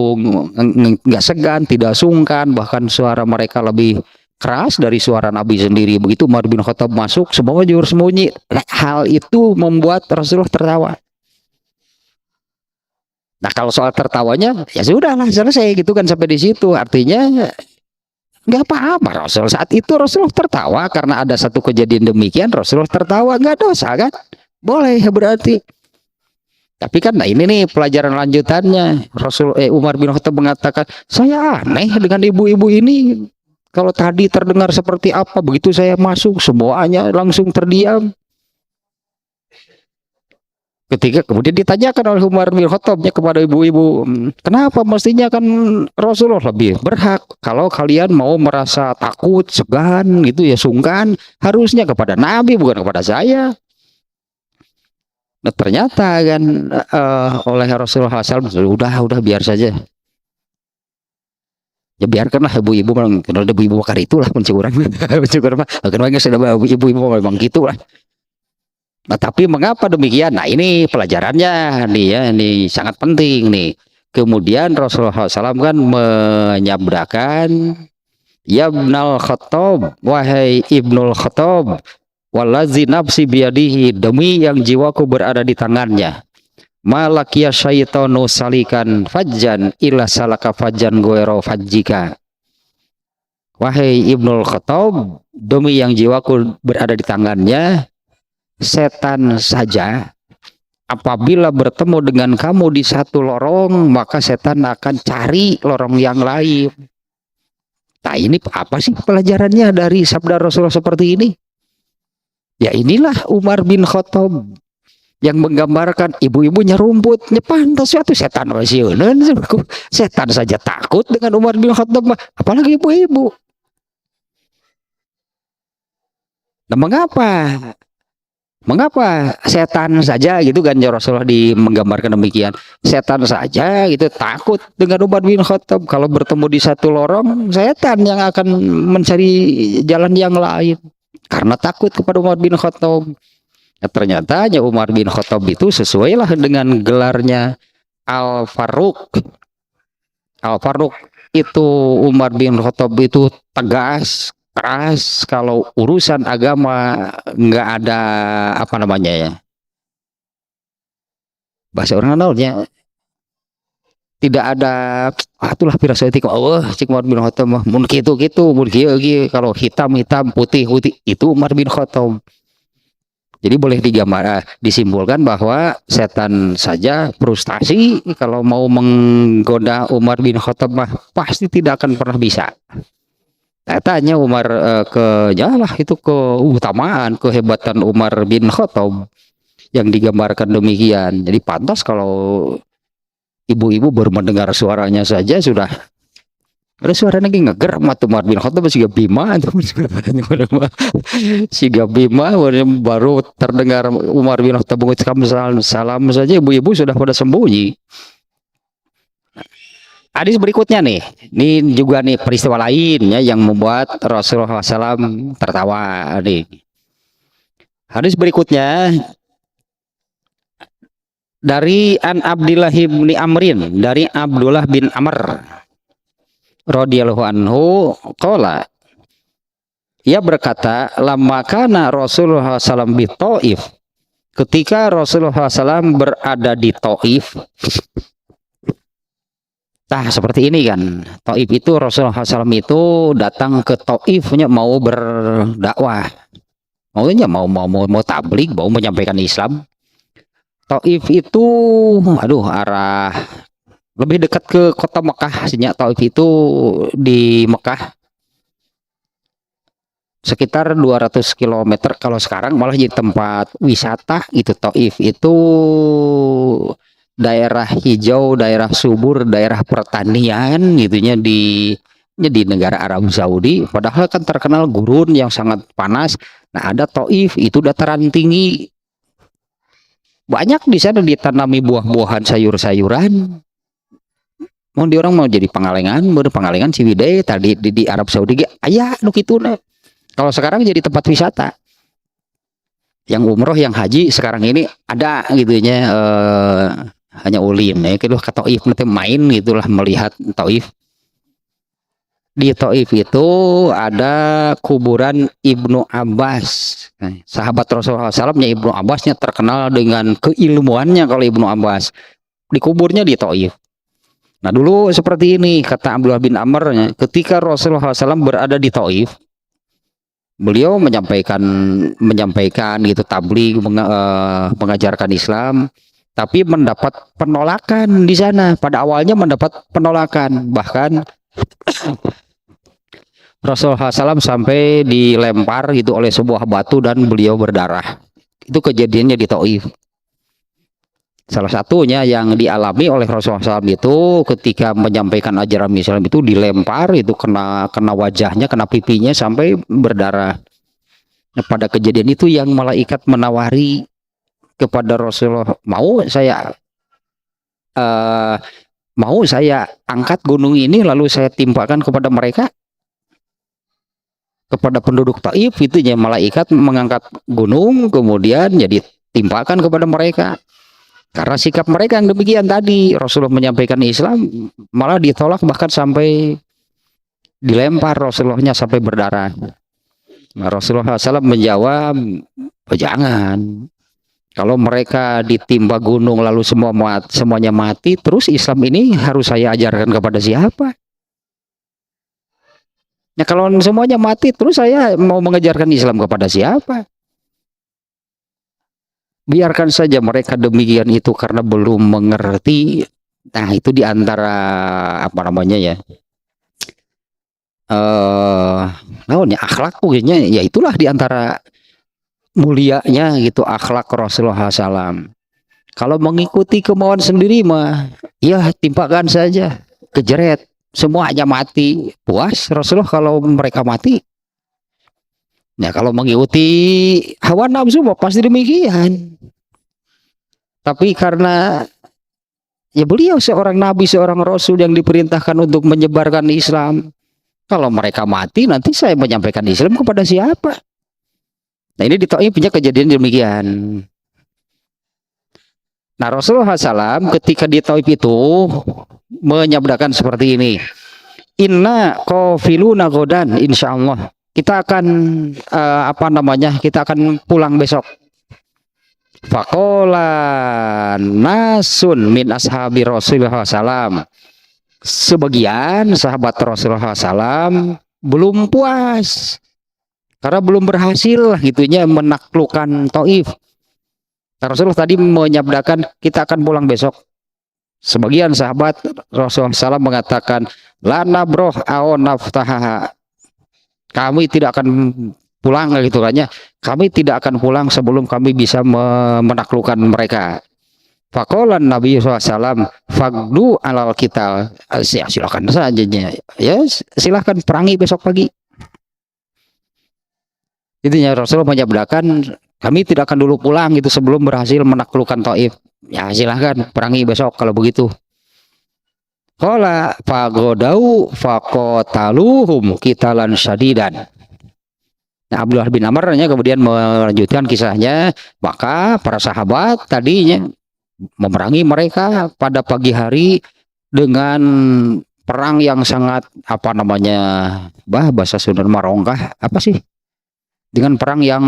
nggak segan, tidak sungkan, bahkan suara mereka lebih keras dari suara Nabi sendiri. Begitu Umar bin Khattab masuk, semua juga sembunyi. Hal itu membuat Rasulullah tertawa. Nah, kalau soal tertawanya ya sudahlah selesai gitu kan sampai di situ. Artinya nggak apa-apa Rasul saat itu Rasulullah tertawa karena ada satu kejadian demikian. Rasulullah tertawa, nggak dosa kan, boleh berarti. Tapi kan nah ini nih pelajaran lanjutannya. Umar bin Khattab mengatakan, saya aneh dengan ibu-ibu ini, kalau tadi terdengar seperti apa, begitu saya masuk semuanya langsung terdiam. Ketika kemudian ditanyakan oleh Umar bin Khattabnya kepada ibu-ibu, kenapa mestinya kan Rasulullah lebih berhak, kalau kalian mau merasa takut, segan gitu ya, sungkan, harusnya kepada Nabi bukan kepada saya. Nah, ternyata kan oleh Rasulullah SAW, udah biar saja. Ya biarkanlah ibu-ibu, kalau ibu-ibu bakar itulah pencurang. Kenapa sudah ibu-ibu memang gitulah. Nah, tapi mengapa demikian? Nah, ini pelajarannya nih ya, ini sangat penting nih. Kemudian Rasulullah SAW kan menyabdakan, ya Ibnul Khattab, wahai Ibnul Khattab, wallazi nafsi biyadihi, demi yang jiwaku berada di tangannya, malakia syaitanu salikan fajjan illa salaka fajjan goero fajjika. Wahai Ibnul Khattab, demi yang jiwaku berada di tangannya, setan saja apabila bertemu dengan kamu di satu lorong, maka setan akan cari lorong yang lain. Nah, ini apa sih pelajarannya dari sabda Rasulullah seperti ini? Ya inilah Umar bin Khattab yang menggambarkan ibu-ibunya rumput pantas suatu setan setan saja takut dengan Umar bin Khattab, apalagi ibu-ibu. Nah, mengapa setan saja gitu kan ya, Rasulullah menggambarkan demikian, setan saja gitu takut dengan Umar bin Khattab, kalau bertemu di satu lorong setan yang akan mencari jalan yang lain karena takut kepada Umar bin Khattab. Nah, ternyata Umar bin Khattab itu sesuailah dengan gelarnya Al-Faruq. Al-Faruq itu Umar bin Khattab itu tegas, keras, kalau urusan agama nggak ada apa namanya ya, bahasa orang naonnya, tidak ada atulah pirasati Allah cik Umar bin Khattab mah mun kitu mun kieu kalau hitam putih itu Umar bin Khattab. Jadi boleh disimpulkan bahwa setan saja frustasi kalau mau menggoda Umar bin Khattab mah pasti tidak akan pernah bisa. Tanya Umar itu keutamaan, kehebatan Umar bin Khattab yang digambarkan demikian. Jadi pantas kalau ibu-ibu baru mendengar suaranya saja sudah ada suara lagi ngeger matu Umar bin Khattab siga Bima siga Bima baru terdengar Umar bin Khattab mengucapkan salam saja ibu-ibu sudah pada sembunyi. Hadis berikutnya nih, ini juga nih peristiwa lainnya yang membuat Rasulullah SAW tertawa nih. Hadis berikutnya dari An Abdillah bin Amrin, dari Abdullah bin Amr radhiyallahu anhu qala, ia berkata, lama kana Rasulullah SAW di Taif, ketika Rasulullah SAW berada di Taif. Nah seperti ini kan, Taif itu Rasulullah SAW itu datang ke Taifnya mau berdakwah, maunya mau tabligh, mau menyampaikan Islam. Taif itu, aduh, arah lebih dekat ke kota Mekah. Sejak Taif itu di Mekah sekitar 200 km. Kalau sekarang malah jadi tempat wisata gitu. Taif itu daerah hijau, daerah subur, daerah pertanian gitunya di negara Arab Saudi. Padahal kan terkenal gurun yang sangat panas. Nah ada Taif itu dataran tinggi, banyak di sana ditanami buah-buahan, sayur-sayuran. Mau di orang mau jadi Pangalengan Ciwidey tadi di Arab Saudi ayah nuk itu nah. Kalau sekarang jadi tempat wisata. Yang umroh, yang haji sekarang ini ada gitunya, hanya ulin ya gitu ke Taif nanti main gitulah melihat Taif. Di Taif itu ada kuburan Ibnu Abbas. Nah, sahabat Rasulullah SAW Ibnu Abbasnya terkenal dengan keilmuannya. Kalau Ibnu Abbas dikuburnya di Taif. Nah dulu seperti ini kata Abdullah bin Amr, ketika Rasulullah SAW berada di Taif, beliau menyampaikan gitu tabligh, mengajarkan Islam, tapi mendapat penolakan di sana. Pada awalnya mendapat penolakan, bahkan Rasulullah SAW sampai dilempar gitu oleh sebuah batu dan beliau berdarah. Itu kejadiannya di Taif. Salah satunya yang dialami oleh Rasulullah SAW itu ketika menyampaikan ajaran Islam itu dilempar, itu kena wajahnya, kena pipinya sampai berdarah. Nah, pada kejadian itu yang malaikat menawari kepada Rasulullah, mau saya angkat gunung ini lalu saya timpakan kepada mereka, kepada penduduk Taif. Itu ya malaikat mengangkat gunung kemudian jadi timpakan kepada mereka. Karena sikap mereka yang demikian tadi, Rasulullah menyampaikan Islam malah ditolak, bahkan sampai dilempar Rasulullahnya sampai berdarah. Nah, Rasulullah SAW menjawab, jangan. Kalau mereka ditimpa gunung lalu semuanya mati, terus Islam ini harus saya ajarkan kepada siapa? Nah kalau semuanya mati, terus saya mau mengajarkan Islam kepada siapa? Biarkan saja mereka demikian itu karena belum mengerti. Nah itu diantara apa namanya ya, akhlak punya ya, itulah diantara mulianya gitu akhlak Rasulullah SAW. Kalau mengikuti kemauan sendiri mah ya timpakan saja, kejeret, semuanya mati, puas Rasulullah kalau mereka mati. Nah kalau mengikuti hawa nafsu pasti demikian. Tapi karena ya beliau seorang nabi, seorang rasul yang diperintahkan untuk menyebarkan Islam. Kalau mereka mati nanti saya menyampaikan Islam kepada siapa? Nah ini di Taif punya kejadian demikian. Nah Rasulullah SAW ketika di Taif itu menyabdakan seperti ini, inna qafiluna godan, insya Allah kita akan kita akan pulang besok. Faqala nasun min ashabi Rasulullah SAW, sebagian sahabat Rasulullah SAW belum puas karena belum berhasil gitunya menaklukkan Taif. Rasulullah tadi menyabdakan kita akan pulang besok. Sebagian sahabat Rasulullah SAW mengatakan lana broh aon naftaha, kami tidak akan pulang gitu kan ya, kami tidak akan pulang sebelum kami bisa menaklukkan mereka. Faqala Nabi SAW fagdu alal kita, silakan saja ya, silakan perangi besok pagi. Intinya Rasul menyabdakan kami tidak akan dulu pulang gitu sebelum berhasil menaklukkan Taif. Ya silahkan perangi besok kalau begitu. Qala fagodau faqataluhum qitalan syadidan. Nah, Abdullah bin Amr kemudian melanjutkan kisahnya, maka para sahabat tadinya memerangi mereka pada pagi hari dengan perang yang sangat apa namanya, bahasa Sunda marongkah apa sih? Dengan perang yang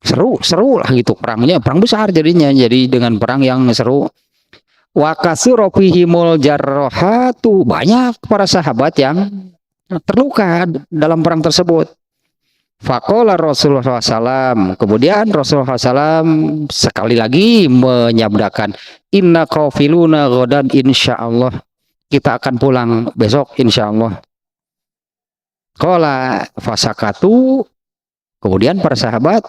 seru lah gitu, perangnya perang besar jadinya, jadi dengan perang yang seru. Wa kasura fihimul jarrahatu, banyak para sahabat yang terluka dalam perang tersebut. Faqala Rasulullah SAW, kemudian Rasulullah SAW sekali lagi menyabdakan inna qafiluna ghadan insyaallah, kita akan pulang besok insyaallah. Qala fasakatu, kemudian para sahabat,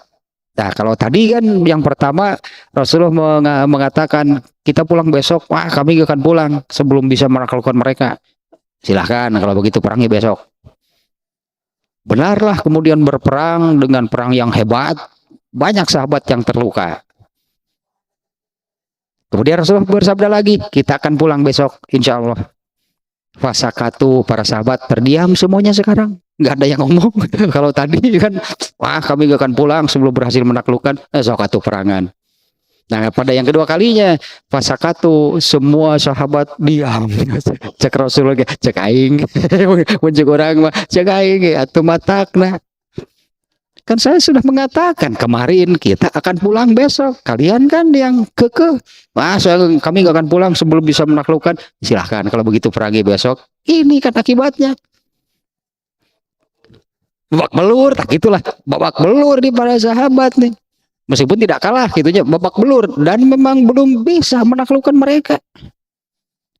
nah kalau tadi kan yang pertama Rasulullah mengatakan kita pulang besok, wah kami akan pulang sebelum bisa menaklukkan mereka, silahkan kalau begitu perangi besok. Benarlah kemudian berperang dengan perang yang hebat, banyak sahabat yang terluka. Kemudian Rasulullah bersabda lagi, kita akan pulang besok insya Allah. Fasakatu, para sahabat terdiam semuanya sekarang, nggak ada yang ngomong. Kalau tadi kan, wah kami gak akan pulang sebelum berhasil menaklukkan, sakatu perangan. Nah pada yang kedua kalinya, fasakatu, semua sahabat diam. Cek Rasulullah, cek aing, muncul orang mah, cek aing, atau matakna. Kan saya sudah mengatakan kemarin kita akan pulang besok. Kalian kan yang kekeh, wah kami gak akan pulang sebelum bisa menaklukkan. Silahkan kalau begitu perangi besok. Ini kan akibatnya. Babak belur, tak gitulah. Babak belur di para sahabat nih. Meskipun tidak kalah gitunya, babak belur, dan memang belum bisa menaklukkan mereka,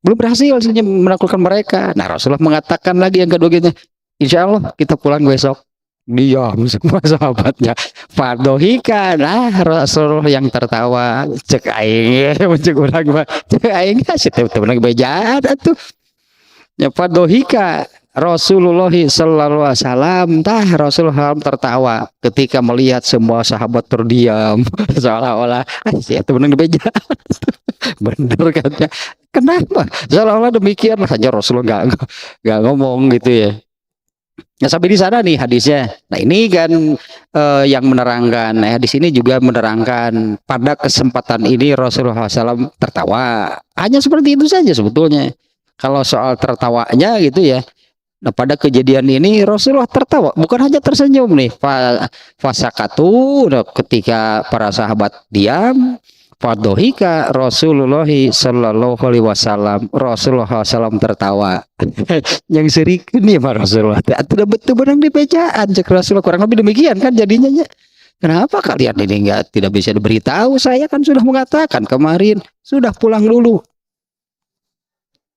belum berhasil menaklukkan mereka. Nah Rasulullah mengatakan lagi yang kedua gitu, insya Allah kita pulang besok. Diam semua sahabatnya. Fadohika, nah Rasulullah yang tertawa, cek aing, cek orang, cek aing, setiap teman bejaan atuh. Ya fadohika Rasulullah sallallahu alaihi wasallam, Rasulullah tertawa ketika melihat semua sahabat terdiam seolah-olah itu benar beja. Bener katanya. Kenapa? Seolah-olah demikian, hanya Rasulullah nggak ngomong gitu ya. Nah, sampai di sana nih hadisnya. Nah ini kan yang menerangkan, hadis ini juga menerangkan pada kesempatan ini Rasulullah SAW tertawa. Hanya seperti itu saja sebetulnya. Kalau soal tertawanya gitu ya. Nah pada kejadian ini Rasulullah tertawa, bukan hanya tersenyum nih. Fasakatu, ketika para sahabat diam, fadohika Rasulullah sallallahu alaihi wasallam, Rasulullah SAW tertawa. Yang serik nih Pak Rasulullah, tidak betul benang di pejaan, cek Rasulullah, kurang lebih demikian kan jadinya. Kenapa kalian ini tidak bisa diberitahu? Saya kan sudah mengatakan kemarin sudah pulang dulu.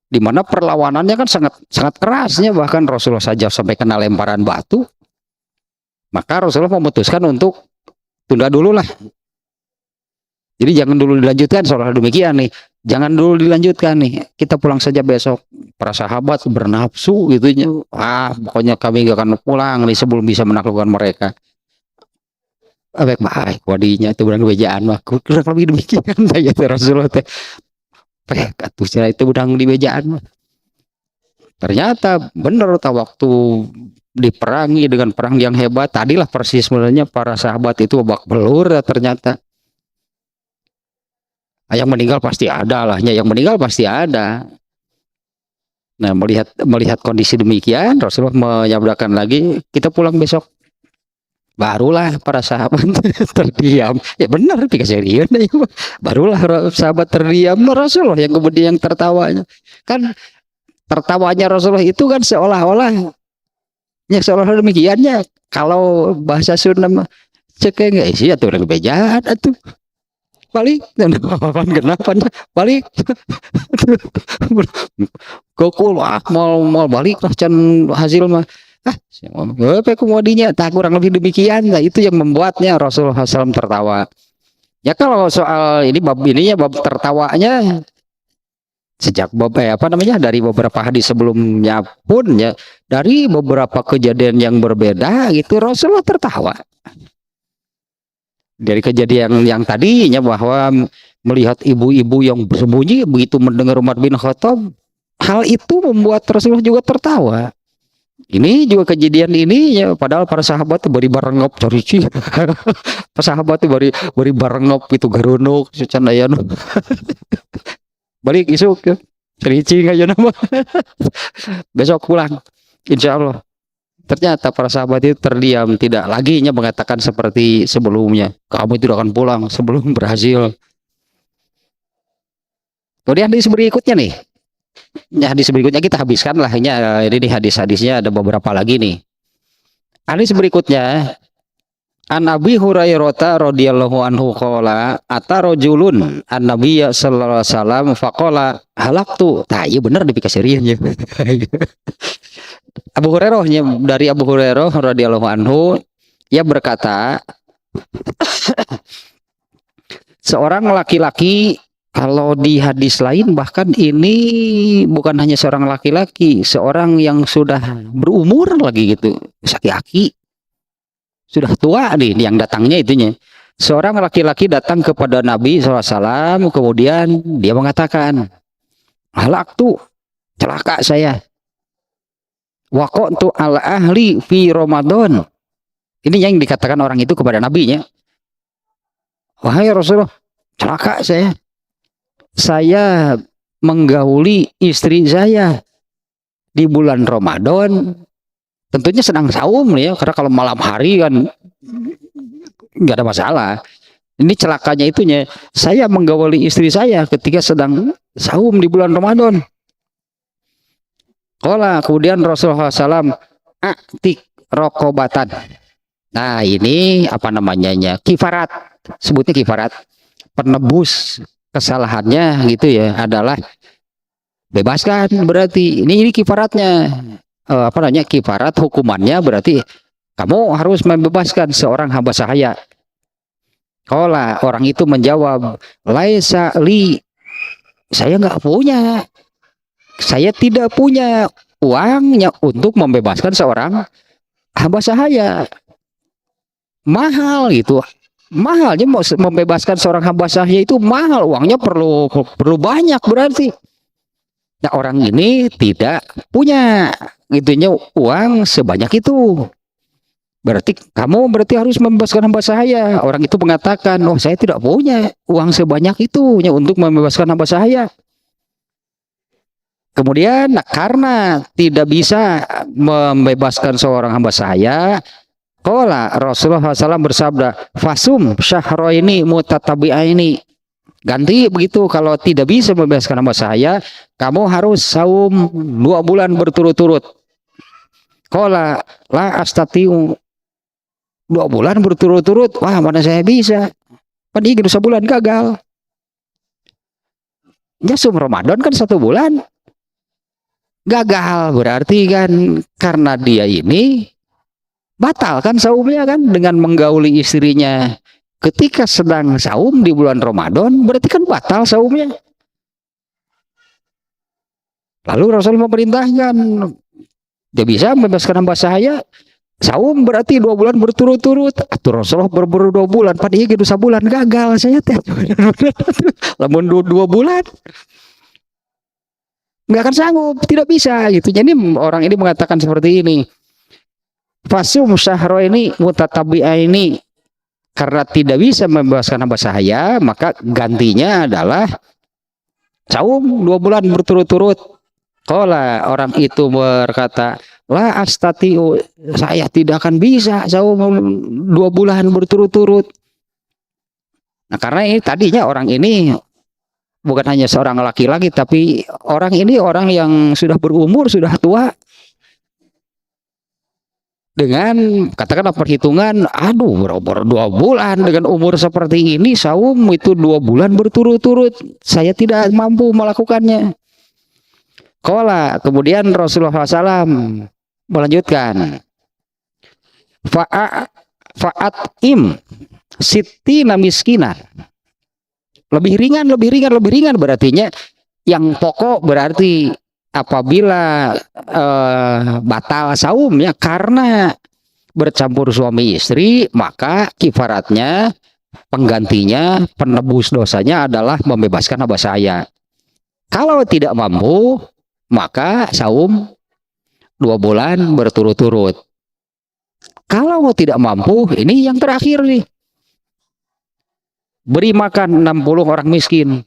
Di mana perlawanannya kan sangat kerasnya, bahkan Rasulullah saja sampai kena lemparan batu. Maka Rasulullah memutuskan untuk tunda dulu lah. Jadi jangan dulu dilanjutkan, soal demikian nih. Jangan dulu dilanjutkan nih. Kita pulang saja besok. Para sahabat bernafsu gitunya. Pokoknya kami gak akan pulang nih sebelum bisa menaklukkan mereka. Baik wadinya itu berang bejaan mah. Kurang lebih demikian ya Rasulullah teh. Katusnya itu udang di bejaan. Ternyata benar waktu diperangi dengan perang yang hebat tadilah persis sebenarnya para sahabat itu babak belur ternyata. Yang meninggal pasti ada lah, yang meninggal pasti ada. Nah melihat kondisi demikian Rasulullah menyabdakan lagi kita pulang besok. Barulah para sahabat terdiam. Ya benar pikir barulah sahabat terdiam. Rasulullah yang kemudian yang tertawanya. Kan tertawanya Rasulullah itu kan seolah-olah demikiannya. Kalau bahasa Sunda cek enggak sih atuh orang bejaan atuh. Balik kenapa balik kokul mau balik lah can hasil mah kemodinya tak kurang lebih demikian. Nah itu yang membuatnya Rasulullah SAW tertawa. Ya kalau soal ini bab ininya bab tertawanya sejak bab apa namanya dari beberapa hadis sebelumnya pun ya dari beberapa kejadian yang berbeda gitu Rasulullah tertawa dari kejadian yang tadinya bahwa melihat ibu-ibu yang bersembunyi begitu mendengar Umar bin Khattab hal itu membuat Rasulullah juga tertawa. Ini juga kejadian ini ya padahal para sahabat tuh beri barengop corici. Para sahabat tuh beri beri barengop itu garunuk secandayana. Balik isuk ya. Cerici aja nama. Besok pulang. Insya Allah. Ternyata para sahabat itu terdiam, tidak lagi mengatakan seperti sebelumnya. Kamu tidak akan pulang sebelum berhasil. Kemudian hadis berikutnya nih. Ya, hadis berikutnya kita habiskan lah. Ini hadis-hadisnya ada beberapa lagi nih. Hadis berikutnya An Abi Hurairah radhiyallahu anhu qala atarajulun an Nabiyya sallallahu alaihi wasallam faqala halaktu. Tah iya bener dipikir ya. Abu Hurairah dari Abu Hurairah radhiyallahu anhu ia berkata seorang laki-laki kalau di hadis lain bahkan ini bukan hanya seorang laki-laki, seorang yang sudah berumur lagi gitu, aki-aki sudah tua nih yang datangnya itunya. Seorang laki-laki datang kepada Nabi SAW, kemudian dia mengatakan, halak tuh, celaka saya. Waqtu al ahli fi Ramadan. Ini yang dikatakan orang itu kepada Nabi-nya. Wahai Rasulullah, celaka saya. Saya menggauli istri saya di bulan Ramadan. Tentunya sedang saum ya, karena kalau malam hari kan nggak ada masalah. Ini celakanya itunya, saya menggauli istri saya ketika sedang saum di bulan Ramadan. Kemudian Rasulullah SAW aktik rokobatan. Nah ini apa namanya kifarat, sebutnya kifarat, penebus kesalahannya gitu ya adalah bebaskan berarti ini kifaratnya. Apa namanya kifarat hukumannya berarti kamu harus membebaskan seorang hamba sahaya. Orang itu menjawab, laisa li, saya nggak punya, saya tidak punya uangnya untuk membebaskan seorang hamba sahaya. Mahal gitu, mahalnya mau membebaskan seorang hamba sahaya itu mahal, uangnya perlu banyak berarti. Nah orang ini tidak punya itunya uang sebanyak itu. Berarti kamu harus membebaskan hamba sahaya. Orang itu mengatakan, oh saya tidak punya uang sebanyak itu untuk membebaskan hamba sahaya. Kemudian karena tidak bisa membebaskan seorang hamba sahaya, Rasulullah SAW bersabda, fasum syahroini mutatabi'aini. Ganti begitu, kalau tidak bisa membebaskan hamba sahaya, kamu harus saum 2 bulan berturut-turut. La astatiu, 2 bulan berturut-turut, wah mana saya bisa. Padahal 1 bulan gagal. Ya saum Ramadan kan 1 bulan. Gagal berarti kan karena dia ini batal kan saumnya kan dengan menggauli istrinya. Ketika sedang saum di bulan Ramadan, berarti kan batal saumnya. Lalu Rasul memerintahkan, dia bisa membebaskan hamba sahaya, saum berarti 2 bulan berturut-turut. Atau Rasulullah berburu 2 bulan, padahal gitu 1 bulan gagal saya teh. Lamun 2 bulan, nggak akan sanggup, tidak bisa gitu. Jadi orang ini mengatakan seperti ini. Fasum syahro ini mutatabi'a ini. Karena tidak bisa membebaskan hamba sahaya, maka gantinya adalah saum 2 bulan berturut-turut. Orang itu berkata, la astatiu, saya tidak akan bisa saum 2 bulan berturut-turut. Nah karena ini tadinya orang ini bukan hanya seorang laki-laki, tapi orang ini orang yang sudah berumur, sudah tua. Dengan katakanlah perhitungan, aduh berapa 2 bulan dengan umur seperti ini saum itu 2 bulan berturut-turut, saya tidak mampu melakukannya. Kemudian Rasulullah SAW melanjutkan, Fa'atim sittina miskinan. Lebih ringan berartinya. Yang pokok berarti apabila batal saumnya karena bercampur suami istri, maka kifaratnya, penggantinya, penebus dosanya adalah membebaskan hamba sahaya. Kalau tidak mampu, maka saum 2 bulan berturut-turut. Kalau tidak mampu, ini yang terakhir nih, beri makan 60 orang miskin.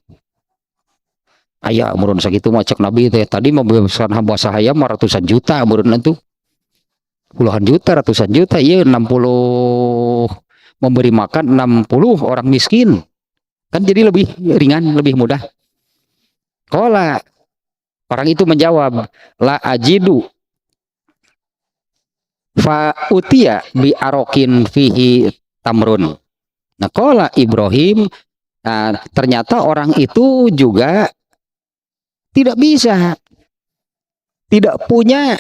Ayah murun segitu macak Nabi teh tadi membebaskan hamba sahaya ratusan juta murun itu puluhan juta ratusan juta, iya 60 memberi makan 60 orang miskin kan jadi lebih ringan, lebih mudah. Qala, orang itu menjawab, la ajidu fa utiya bi arokin fihi tamrun. Nah qala Ibrahim, nah, ternyata orang itu juga tidak bisa, tidak punya,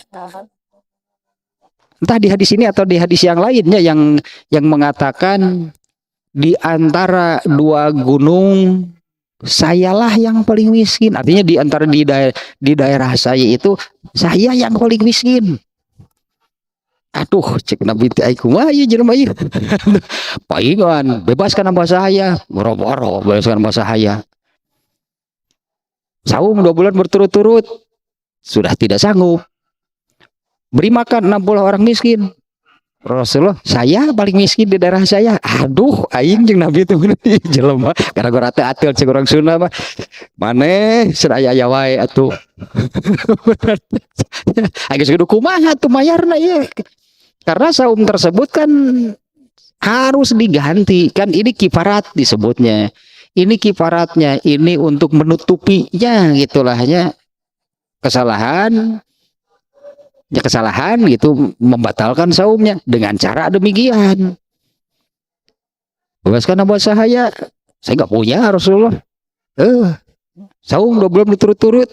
entah di hadis ini atau di hadis yang lainnya yang mengatakan di antara 2 gunung sayalah yang paling miskin. Artinya di antara di daerah saya itu saya yang paling miskin. Aduh, cek Nabi teh ai kumaha ieu jelema ieu. Paingan, bebaskan hamba saya, boro-boro bebaskan hamba saya. Saum 2 bulan berturut-turut sudah tidak sanggup. Beri makan 60 orang miskin. Rasulullah, saya paling miskin di daerah saya. Aduh, aing jeung Nabi itu jelema gara-gara teh atil cek urang Sunda mah. Maneh sadaya aya wae atuh. Age kudu kumaha tuh mayarna ieu. Karena saum tersebut kan harus diganti. Kan ini kifarat disebutnya. Ini kifaratnya, ini untuk menutupinya gitulahnya kesalahan gitu, membatalkan saumnya dengan cara demikian. Bebaskan hamba sahaya, saya nggak punya Rasulullah. Saum 2 bulan berturut-turut,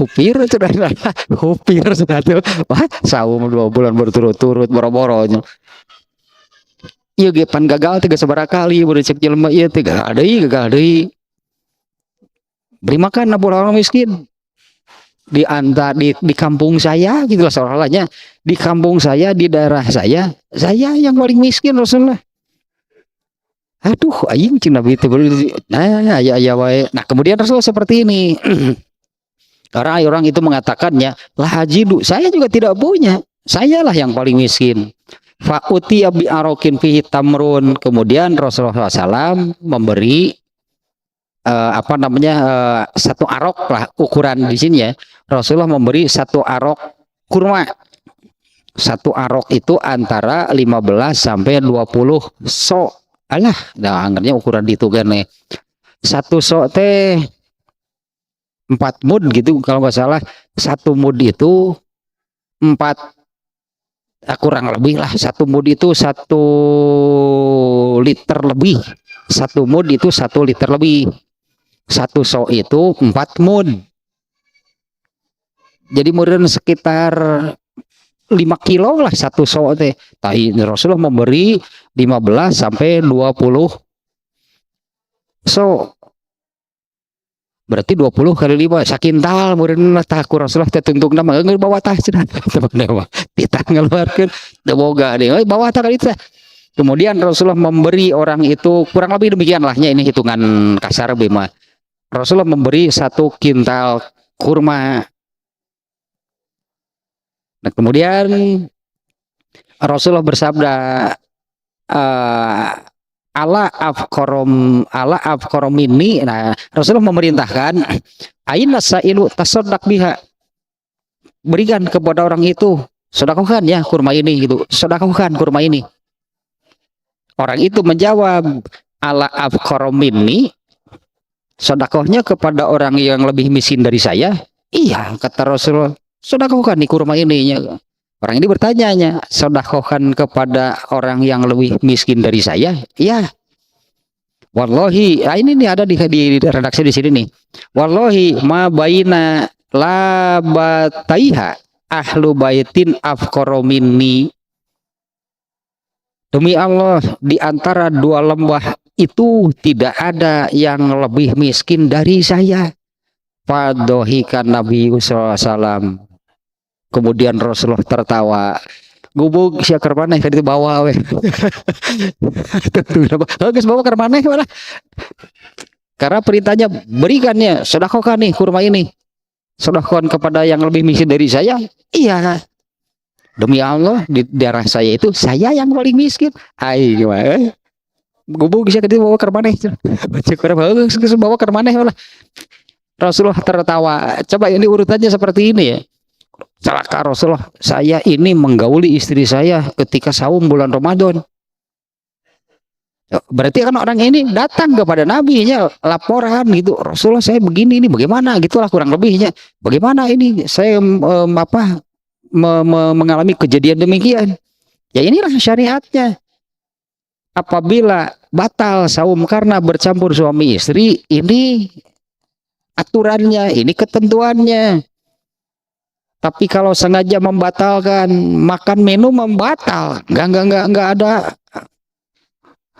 hupir sudah tuh, wah saum 2 bulan berturut-turut boro-boronya. Iya gepan gagal 3 kali baru cek jelema ieu teh gagal deui. Beri makan 60 orang miskin. Di kampung saya gitulah seolah-olahnya, di kampung saya, di daerah saya yang paling miskin Rasulullah. Aduh, aing cing Nabi itu nah ya wae. Nah, kemudian Rasulullah seperti ini. Orang itu mengatakannya, lah hajidu, saya juga tidak punya. Sayalah yang paling miskin. Fa'uti bi arokin fihi tamrun. Kemudian Rasulullah SAW memberi satu arok lah ukuran di sini ya. Rasulullah memberi 1 arok kurma. 1 arok itu antara 15 sampai 20 so. Alah, dah anggapnya ukuran itu kan nih. 1 so teh 4 mud gitu kalau nggak salah. 1 mud itu 4 kurang lebih lah, 1 mud itu 1 liter lebih. 1 mud itu 1 liter lebih. 1 so itu 4 mud. Jadi mungkin sekitar 5 kilo lah 1 so teh. Tapi Rasulullah memberi 15 sampai 20 so. Berarti 20 kali 5 sakintal meureun tah ku Rasulullah teh tungtungna mah geus bawa tah cenah. Kita ngeluarkeun teu boga deui bawa tah kali teh. Kemudian Rasulullah memberi orang itu kurang lebih demikian lahnya, ini hitungan kasar bima. Rasulullah memberi 1 kintal kurma. Nah, kemudian Rasulullah bersabda, ala afkorom ini. Nah, Rasulullah memerintahkan, aina sailu tasaddaq biha, berikan kepada orang itu, sedekahkan ya kurma ini gitu, sedekahkan kurma ini. Orang itu menjawab, ala afkorom ini, sedekahnya kepada orang yang lebih miskin dari saya. Iya, kata Rasulullah, sedekahkan nih kurma ini. Orang ini bertanya, sedekahkan kepada orang yang lebih miskin dari saya? Iya. Wallahi, ini nih ada di redaksi di sini nih. Wallahi ma baina labataiha ahlu baitin afqara minni. Demi Allah, di antara dua lembah itu tidak ada yang lebih miskin dari saya. Fadohikan Nabi SAW. Kemudian Rasulullah tertawa. Gubuk siya keur maneh tadi bawa we. Geus bawa keur maneh malah. Karena perintahnya berikannya, sedekahkan nih kurma ini. Sedekahkan kepada yang lebih miskin dari saya. Iya. Demi Allah di daerah saya itu saya yang paling miskin. Ai gimana? Gubuk siya tadi bawa keur maneh. Baca Quran geus bawa keur maneh malah. Rasulullah tertawa. Coba ini urutannya seperti ini ya. Celaka Rasulullah, saya ini menggauli istri saya ketika saum bulan Ramadan. Berarti kan orang ini datang kepada Nabi nya laporan gitu, Rasulullah saya begini ini bagaimana gitulah kurang lebihnya. Bagaimana ini saya mengalami kejadian demikian. Ya inilah syariatnya. Apabila batal saum karena bercampur suami istri, ini aturannya, ini ketentuannya. Tapi kalau sengaja membatalkan makan minum membatal, nggak ada.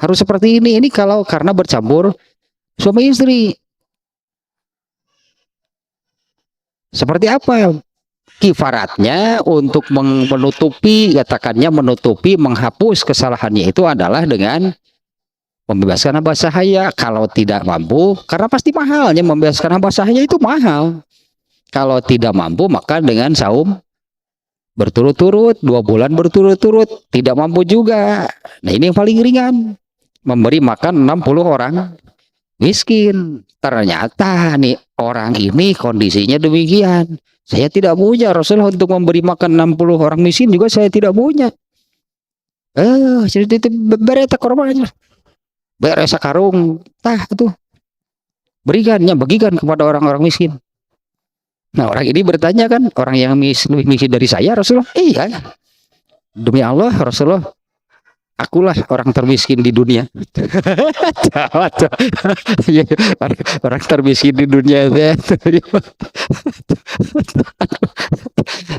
Harus seperti ini. Ini kalau karena bercampur suami istri. Seperti apa kifaratnya untuk menutupi, katakannya menutupi, menghapus kesalahannya itu adalah dengan membebaskan hamba sahaya. Kalau tidak mampu, karena pasti mahalnya membebaskan hamba sahaya itu mahal. Kalau tidak mampu maka dengan saum berturut-turut 2 bulan berturut-turut. Tidak mampu juga, nah ini yang paling ringan, memberi makan 60 orang miskin. Ternyata nih orang ini kondisinya demikian, saya tidak punya Rasulullah untuk memberi makan 60 orang miskin juga saya tidak punya. Jadi itu beres korban aja, beres sakarung tah tuh berikannya, bagikan kepada orang-orang miskin. Nah orang ini bertanya kan, orang yang lebih miskin dari saya Rasulullah. Iya, demi Allah Rasulullah, akulah orang termiskin di dunia. Orang termiskin di dunia.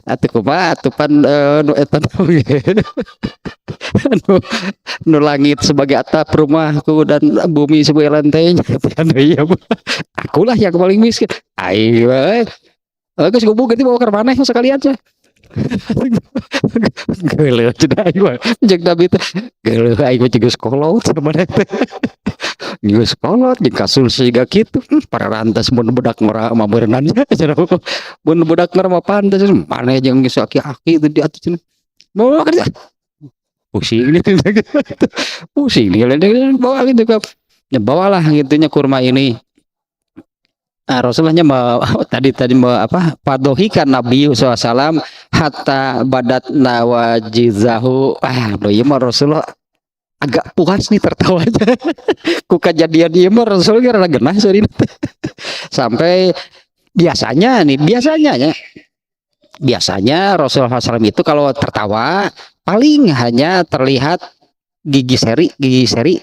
Atuh kumaha atupan nu eta nu langit sebagai atap rumahku dan bumi sebagai lantainya. Akulah yang paling miskin. Ayo. Geus gubuk ganti bawa ke maneh sekalian aja. Geuleuh cenah aing mah. Jeung Nabi teh geuleuh aing mah geus kolot samana teh. Geus kolot jeung kasul siga kitu. Para rantas mun budak ngora mabeureunan cenah. Mun budak ngora mah pantes maneh jeung geus aki-aki teh di atuh cenah. Bawa kerja. Pusing gitu. Pusing dia bawa gitu kan. Ya bawalah gitunya kurma ini. Nah, Rasulullahnya tadi padohikan Nabi SAW hatta badat nawajizahu. Ieu mah Rasulullah agak puas nih tertawanya. Ku kejadian ieu mah Rasulullah rada genah sorina. Sampai biasanya Rasulullah SAW itu kalau tertawa paling hanya terlihat gigi seri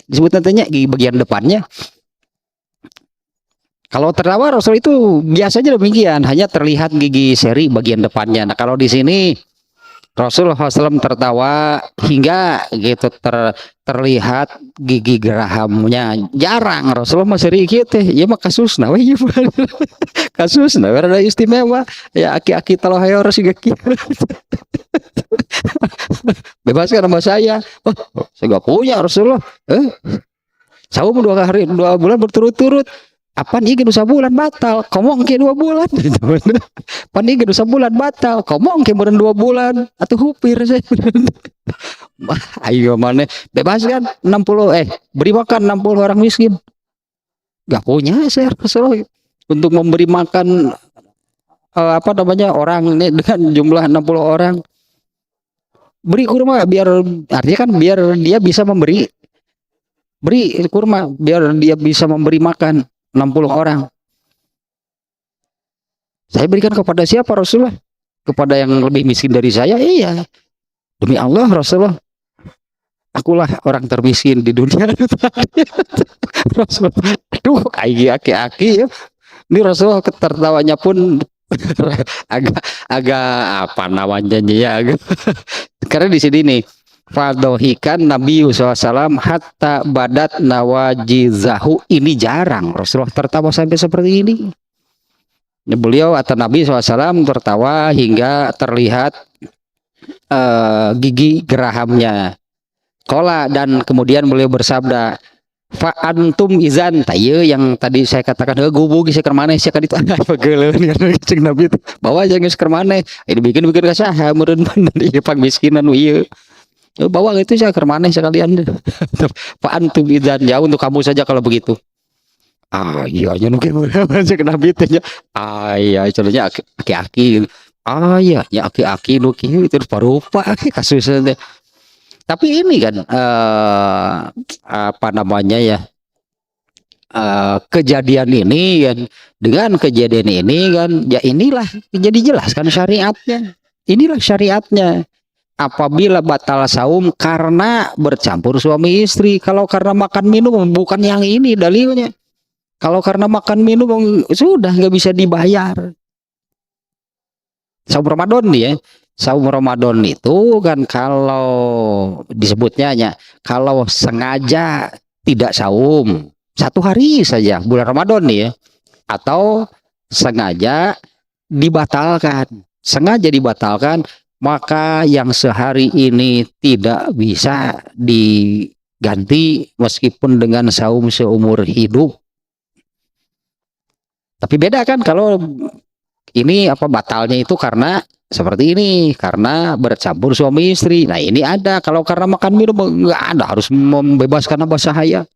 disebut nantinya gigi bagian depannya. Kalau tertawa Rasul itu biasanya demikian, hanya terlihat gigi seri bagian depannya. Nah kalau di sini Rasulullah SAW tertawa hingga gitu terlihat gigi gerahamnya. Jarang Rasulullah seri gitu. Ya mah kasusna we ieu mah. Kasusna rada istimewa. Ya aki-aki taloh hayor siga kieu. Bebaskan sama saya. Saya gak punya Rasulullah. Saum 2 bulan berturut-turut. Apaan ieu geus sabulan batal, komong ke 2 bulan. Pan ieu geus sabulan batal, komong ke meureun 2 bulan atuh hupir saya. Ayo maneh bebaskan 60 beri makan 60 orang miskin. Gak punya saya Rasulullah untuk memberi makan orang ini dengan jumlah 60 orang. Beri kurma artinya kan biar dia bisa memberi. Beri kurma biar dia bisa memberi makan 60 orang. Saya berikan kepada siapa Rasulullah? Kepada yang lebih miskin dari saya? Iya. Demi Allah Rasulullah, akulah orang termiskin di dunia. Rasulullah, aduh aki-aki ya. Ini Rasulullah tertawanya pun agak apa namanya ya. Karena di sini nih Fadohikan Nabi SAW hatta badat nawajizahu. Ini jarang Rasulullah tertawa sampai seperti ini. Beliau atau Nabi SAW tertawa hingga terlihat gigi gerahamnya. Kola, dan kemudian beliau bersabda, fa antum izan taye, yang tadi saya katakan gubuk geus keur maneh sia kan itu pegeuleun cing Nabi itu bawa aja geus keur maneh ini bikin ka saha meureun ieu pangmiskinan ieu bawa itu sia keur maneh sekalian fa antum izan, ya untuk kamu saja kalau begitu. Iya nya nu kieu cing Nabi teh nya iya cenanya aki-aki iya nya aki-aki nu kieu itu parupa kasusna teh. Tapi ini kan apa namanya ya, kejadian ini kan, dengan kejadian ini kan ya inilah jadi jelas kan syariatnya. Inilah syariatnya. Apabila batal saum karena bercampur suami istri, kalau karena makan minum bukan yang ini dalilnya. Kalau karena makan minum sudah nggak bisa dibayar. Saum Ramadan nih ya. Saum Ramadan itu kan kalau disebutnya ya, kalau sengaja tidak saum 1 hari saja bulan Ramadan nih ya, atau sengaja dibatalkan, maka yang sehari ini tidak bisa diganti meskipun dengan saum seumur hidup. Tapi beda kan kalau ini apa batalnya itu karena seperti ini, karena bercampur suami istri. Nah ini ada, kalau karena makan minum nggak ada, harus membebaskan apa sahaya.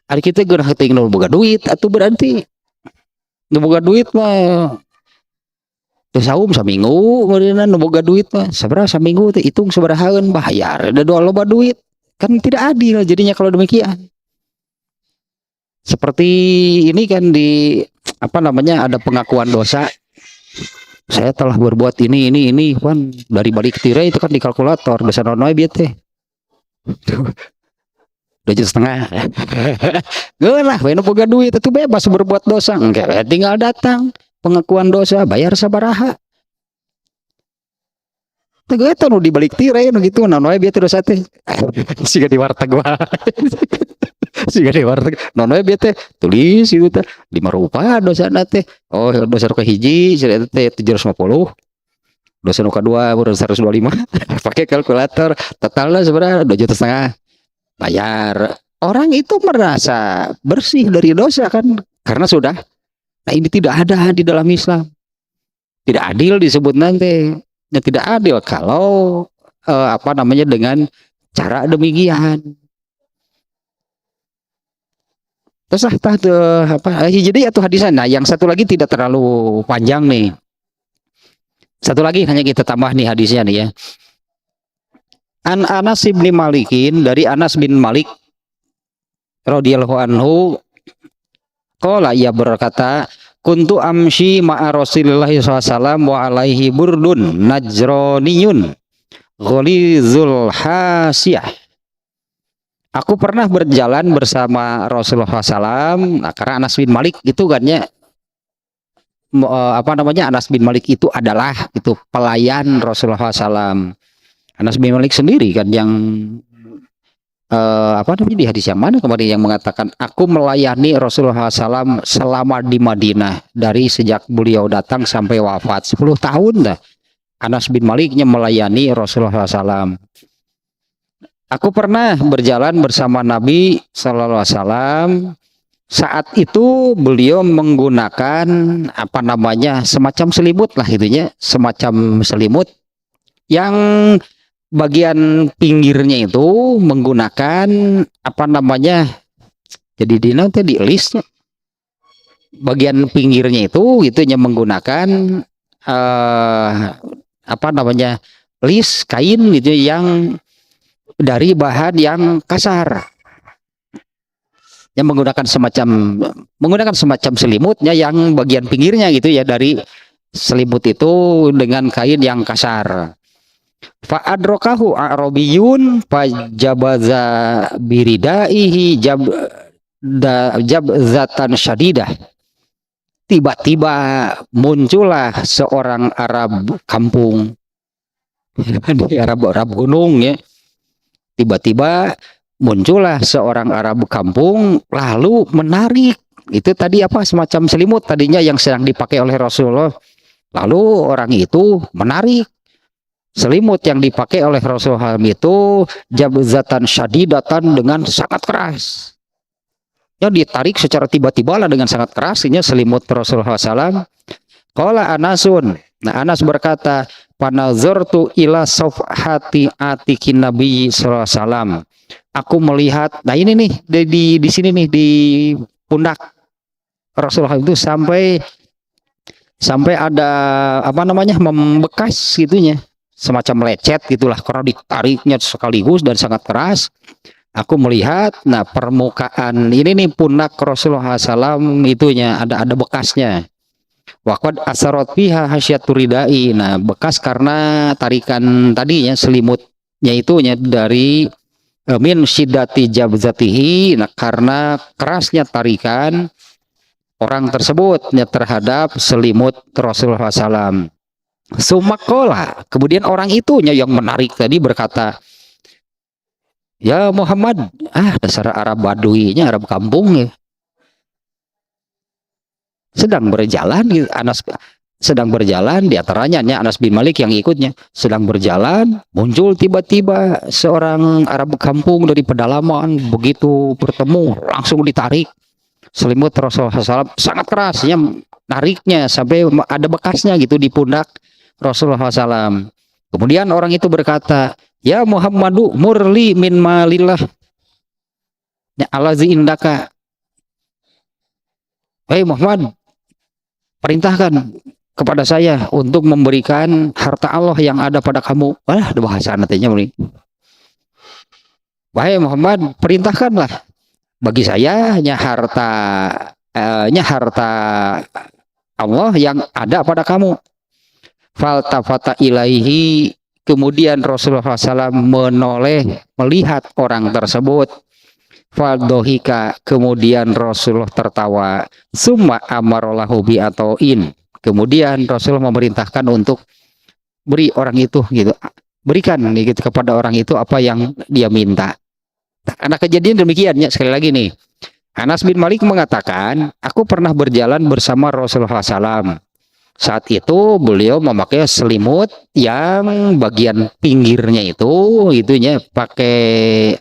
Hari kita gerah tinggal boga duit, atau berarti boga duit mah saum saminggu, kemudian boga duit mah seberapa saminggu teh hitung seberahaeun bayar, ada dua loba duit, kan tidak adil jadinya kalau demikian. Seperti ini kan di apa namanya, ada pengakuan dosa, saya telah berbuat ini kan dari balik tirai itu kan di kalkulator dosa nonoy bieu teh 2,5 juta geulah we nu boga duit itu bebas berbuat dosa, enggak tinggal datang pengakuan dosa bayar sabaraha teh eta nu di balik tirai nu kitu nonoy bieu teh dosa teh siga di warteg wae siga di warteg nonoy bieu teh tulis itu teh 5 rupiah dosana teh. Oh dosa nu kahiji cenah teh 750, dosa nu kadua 125 pakai kalkulator totalnya sebenarnya 2,5 juta bayar. Orang itu merasa bersih dari dosa kan karena sudah. Nah ini tidak ada di dalam Islam, tidak adil disebut nanti ya, tidak adil kalau apa namanya dengan cara demikian. Terus apa jadi atau hadisan. Nah yang satu lagi tidak terlalu panjang nih, satu lagi hanya kita tambah nih hadisnya nih ya. An Anas bin Malikin, dari Anas bin Malik radhiyallahu anhu, qala, ia berkata, kuntu amshi ma'a Rasulillah SAW wa alaihi burdun najroniyun gholizul hasiyah. Aku pernah berjalan bersama Rasulullah SAW. Nah, karena Anas bin Malik itu kan ya, apa namanya, Anas bin Malik itu adalah itu pelayan Rasulullah SAW. Anas bin Malik sendiri kan yang apa namanya di hadis yang mana kemarin yang mengatakan aku melayani Rasulullah SAW selama di Madinah dari sejak beliau datang sampai wafat 10 tahun dah. Anas bin Maliknya melayani Rasulullah SAW. Aku pernah berjalan bersama Nabi Sallallahu Alaihi Wasallam. Saat itu beliau menggunakan apa namanya semacam selimut lah itunya, semacam selimut yang bagian pinggirnya itu menggunakan apa namanya, jadi di nanti di listnya bagian pinggirnya itu itunya menggunakan apa namanya list kain gitu yang dari bahan yang kasar, yang menggunakan semacam selimutnya yang bagian pinggirnya gitu ya, dari selimut itu dengan kain yang kasar. Fa'adrokahu a'robiyun fajabaza biridaihi jabzatan syadidah. Tiba-tiba muncullah seorang Arab kampung di Arab gunung ya. Tiba-tiba muncullah seorang Arab kampung lalu menarik itu tadi apa semacam selimut tadinya yang sedang dipakai oleh Rasulullah. Lalu orang itu menarik selimut yang dipakai oleh Rasulullah itu jabzatan syadidatan dengan sangat keras. Ya ditarik secara tiba-tiba lah dengan sangat keras ini selimut Rasulullah SAW. Qala Anasun. Nah Anas berkata, panazartu ila safhati atikin Nabi sallallahu alaihi wasallam. Aku melihat, nah ini nih di sini nih di pundak Rasulullah itu sampai ada apa namanya membekas gitunya, semacam lecet gitulah karena ditariknya sekaligus dan sangat keras. Aku melihat, nah permukaan ini nih pundak Rasulullah SAW itunya ada bekasnya. Waqad asarat fiha hasyatur-ridai. Nah, bekas karena tarikan tadinya selimutnya itunya dari min syiddati jabzatihi. Nah, karena kerasnya tarikan orang tersebutnya terhadap selimut Rasulullah SAW. Sumakola. Kemudian orang itunya yang menarik tadi berkata, ya Muhammad, dasar Arab Baduinya, Arab kampung ya. Sedang berjalan, Anas sedang berjalan, diantaranya Anas bin Malik yang ikutnya sedang berjalan, muncul tiba-tiba seorang Arab kampung dari pedalaman, begitu bertemu langsung ditarik selimut Rasulullah SAW sangat kerasnya, nariknya sampai ada bekasnya gitu di pundak Rasulullah SAW. Kemudian orang itu berkata, ya Muhammadu murli min malillah ya alazi indaka. Hei Muhammad, perintahkan kepada saya untuk memberikan harta Allah yang ada pada kamu. Wah, ada bahasa nantinya ini. Wahai Muhammad, perintahkanlah bagi saya harta Allah yang ada pada kamu. Faltafata ilaihi. Kemudian Rasulullah SAW menoleh melihat orang tersebut. Faldohika. Kemudian Rasulullah tertawa. Summa amarallahu bi'atoin. Kemudian Rasulullah memerintahkan untuk beri orang itu gitu. Berikan gitu, kepada orang itu apa yang dia minta. Karena kejadian demikiannya sekali lagi nih. Anas bin Malik mengatakan, aku pernah berjalan bersama Rasulullah SAW. Saat itu beliau memakai selimut yang bagian pinggirnya itunya pakai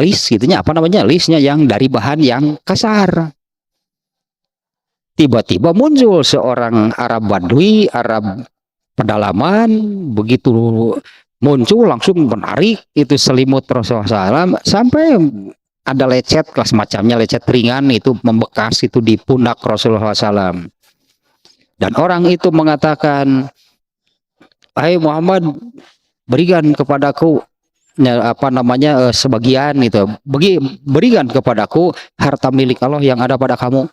list gitunya, apa namanya, listnya yang dari bahan yang kasar. Tiba-tiba muncul seorang Arab Badui, Arab pedalaman, begitu muncul langsung menarik itu selimut Rasulullah SAW sampai ada lecet kelas macamnya, lecet ringan itu membekas itu di pundak Rasulullah SAW. Dan orang itu mengatakan, hai Muhammad, berikan kepadaku apa namanya sebagian itu, berikan kepadaku harta milik Allah yang ada pada kamu.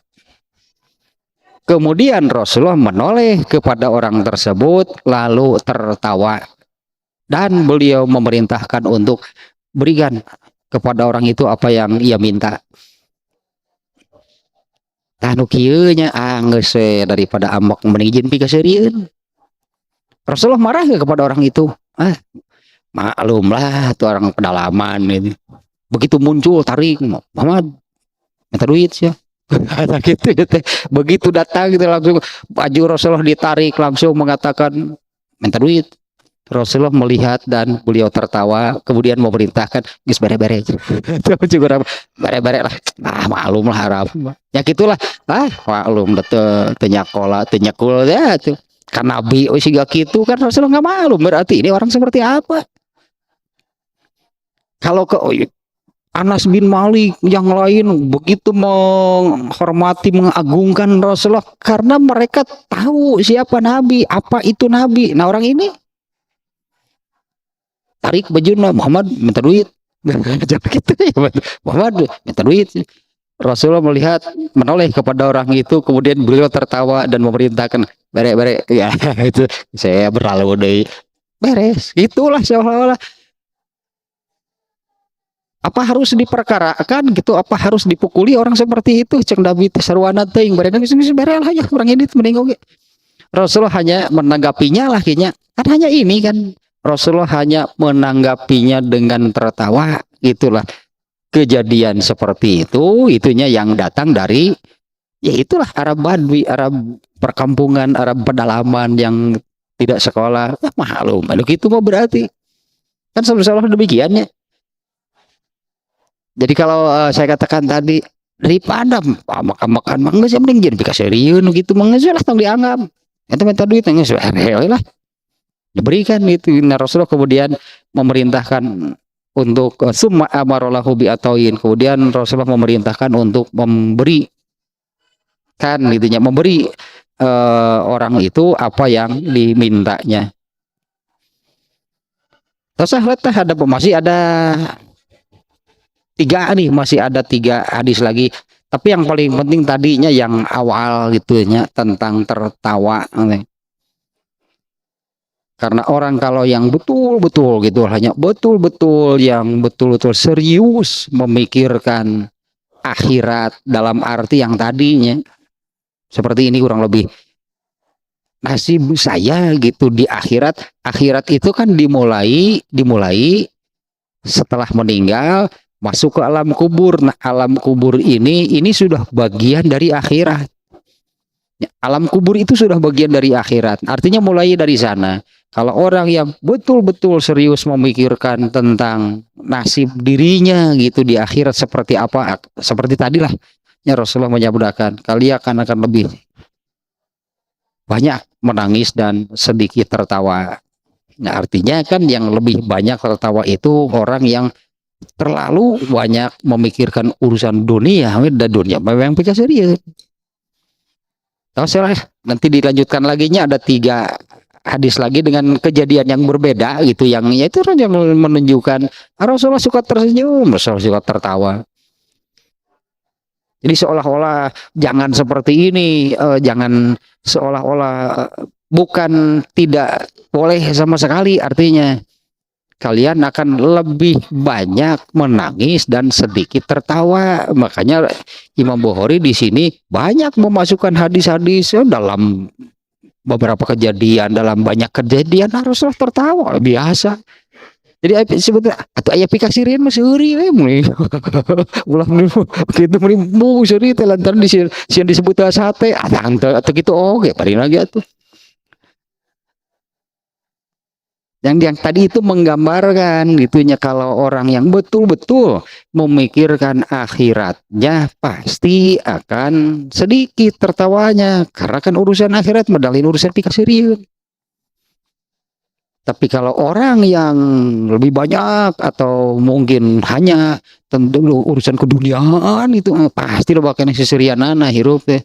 Kemudian Rasulullah menoleh kepada orang tersebut lalu tertawa dan beliau memerintahkan untuk berikan kepada orang itu apa yang ia minta. Tanu kieu nya geus daripada ambek mending jin pikaseureun. Rasulullah marah ke kepada orang itu. Maklumlah tuh orang pedalaman ini. Begitu muncul tarik, Muhammad minta duit ya. Gitu, begitu datang gitu langsung baju Rasulullah ditarik langsung mengatakan minta duit. Rasulullah melihat dan beliau tertawa kemudian memerintahkan geus bare-bare. Bare-bare lah. Maklum lah Arab. Ya gitulah. Maklum teu nyakola, teu nyekul ya tuh. Kan Nabi siga kitu kan Rasulullah enggak maklum berarti ini orang seperti apa. Kalau ke Anas bin Malik yang lain begitu menghormati, mengagungkan Rasulullah karena mereka tahu siapa Nabi, apa itu Nabi. Nah orang ini tarik bajunya, Muhammad minta duit. Jangan gitu ya, Muhammad minta duit. Rasulullah melihat, menoleh kepada orang itu, kemudian beliau tertawa dan memerintahkan bare-bare. Ya itu saya berlalu deh, beres. Itulah seolah-olah apa harus diperkarakan gitu, apa harus dipukuli orang seperti itu. Ceng Nabi sarwana teuing bareng beres lah ya orang ini mending oge. Rasulullah hanya menanggapinya lah kayaknya. Kan hanya ini kan Rasulullah hanya menanggapinya dengan tertawa. Itulah kejadian seperti itu, itunya yang datang dari, ya itulah Arab Badui, Arab perkampungan, Arab pedalaman yang tidak sekolah. Ya, maklum, itu mah berarti kan sama-sama demikiannya. Jadi kalau saya katakan tadi daripada makan-makan mangga sih mending jadi pikaseriun gitu, mangga lah tong dianggap. Itu minta duit nggak lah diberikan itu. Nah, Rasulullah kemudian memerintahkan untuk summa amarolahu bi atoin, kemudian Rasulullah memerintahkan untuk memberi kan gitunya, memberi orang itu apa yang dimintanya. Terus ada masih ada tiga nih, masih ada tiga hadis lagi. Tapi yang paling penting tadinya yang awal gitu ya, tentang tertawa. Karena orang kalau yang betul-betul gitu, hanya betul-betul yang betul-betul serius memikirkan akhirat dalam arti yang tadinya seperti ini kurang lebih, nasib saya gitu di akhirat. Akhirat itu kan dimulai setelah meninggal, masuk ke alam kubur. Nah, alam kubur ini sudah bagian dari akhirat. Alam kubur itu sudah bagian dari akhirat. Artinya mulai dari sana. Kalau orang yang betul-betul serius memikirkan tentang nasib dirinya gitu di akhirat seperti apa, seperti tadilah ya Rasulullah menyabdakan, kalian akan lebih banyak menangis dan sedikit tertawa. Nah, artinya kan yang lebih banyak tertawa itu orang yang terlalu banyak memikirkan urusan dunia, dan dunia memang pikir serius. Tahu saya nanti dilanjutkan lagi nya ada tiga hadis lagi dengan kejadian yang berbeda gitu, yang itu yang menunjukkan Rasulullah suka tersenyum, Rasulullah suka tertawa. Jadi seolah-olah jangan seperti ini, jangan seolah-olah bukan tidak boleh sama sekali, artinya kalian akan lebih banyak menangis dan sedikit tertawa. Makanya Imam Bukhari di sini banyak memasukkan hadis-hadis dalam beberapa kejadian, dalam banyak kejadian Rasulullah tertawa biasa. Jadi sebetulnya atau ayah pikasirin masih uri mulai ulah begitu mulai mau seri telantaran sian disebut sate atau gitu, oke paling lagi tuh. Yang tadi itu menggambarkan gitunya, kalau orang yang betul-betul memikirkan akhiratnya pasti akan sedikit tertawanya, karena kan urusan akhirat medalin urusan pikasiriun. Tapi kalau orang yang lebih banyak atau mungkin hanya tentu urusan keduniaan itu pasti lo bakal seserianana hirup deh,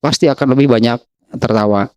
pasti akan lebih banyak tertawa.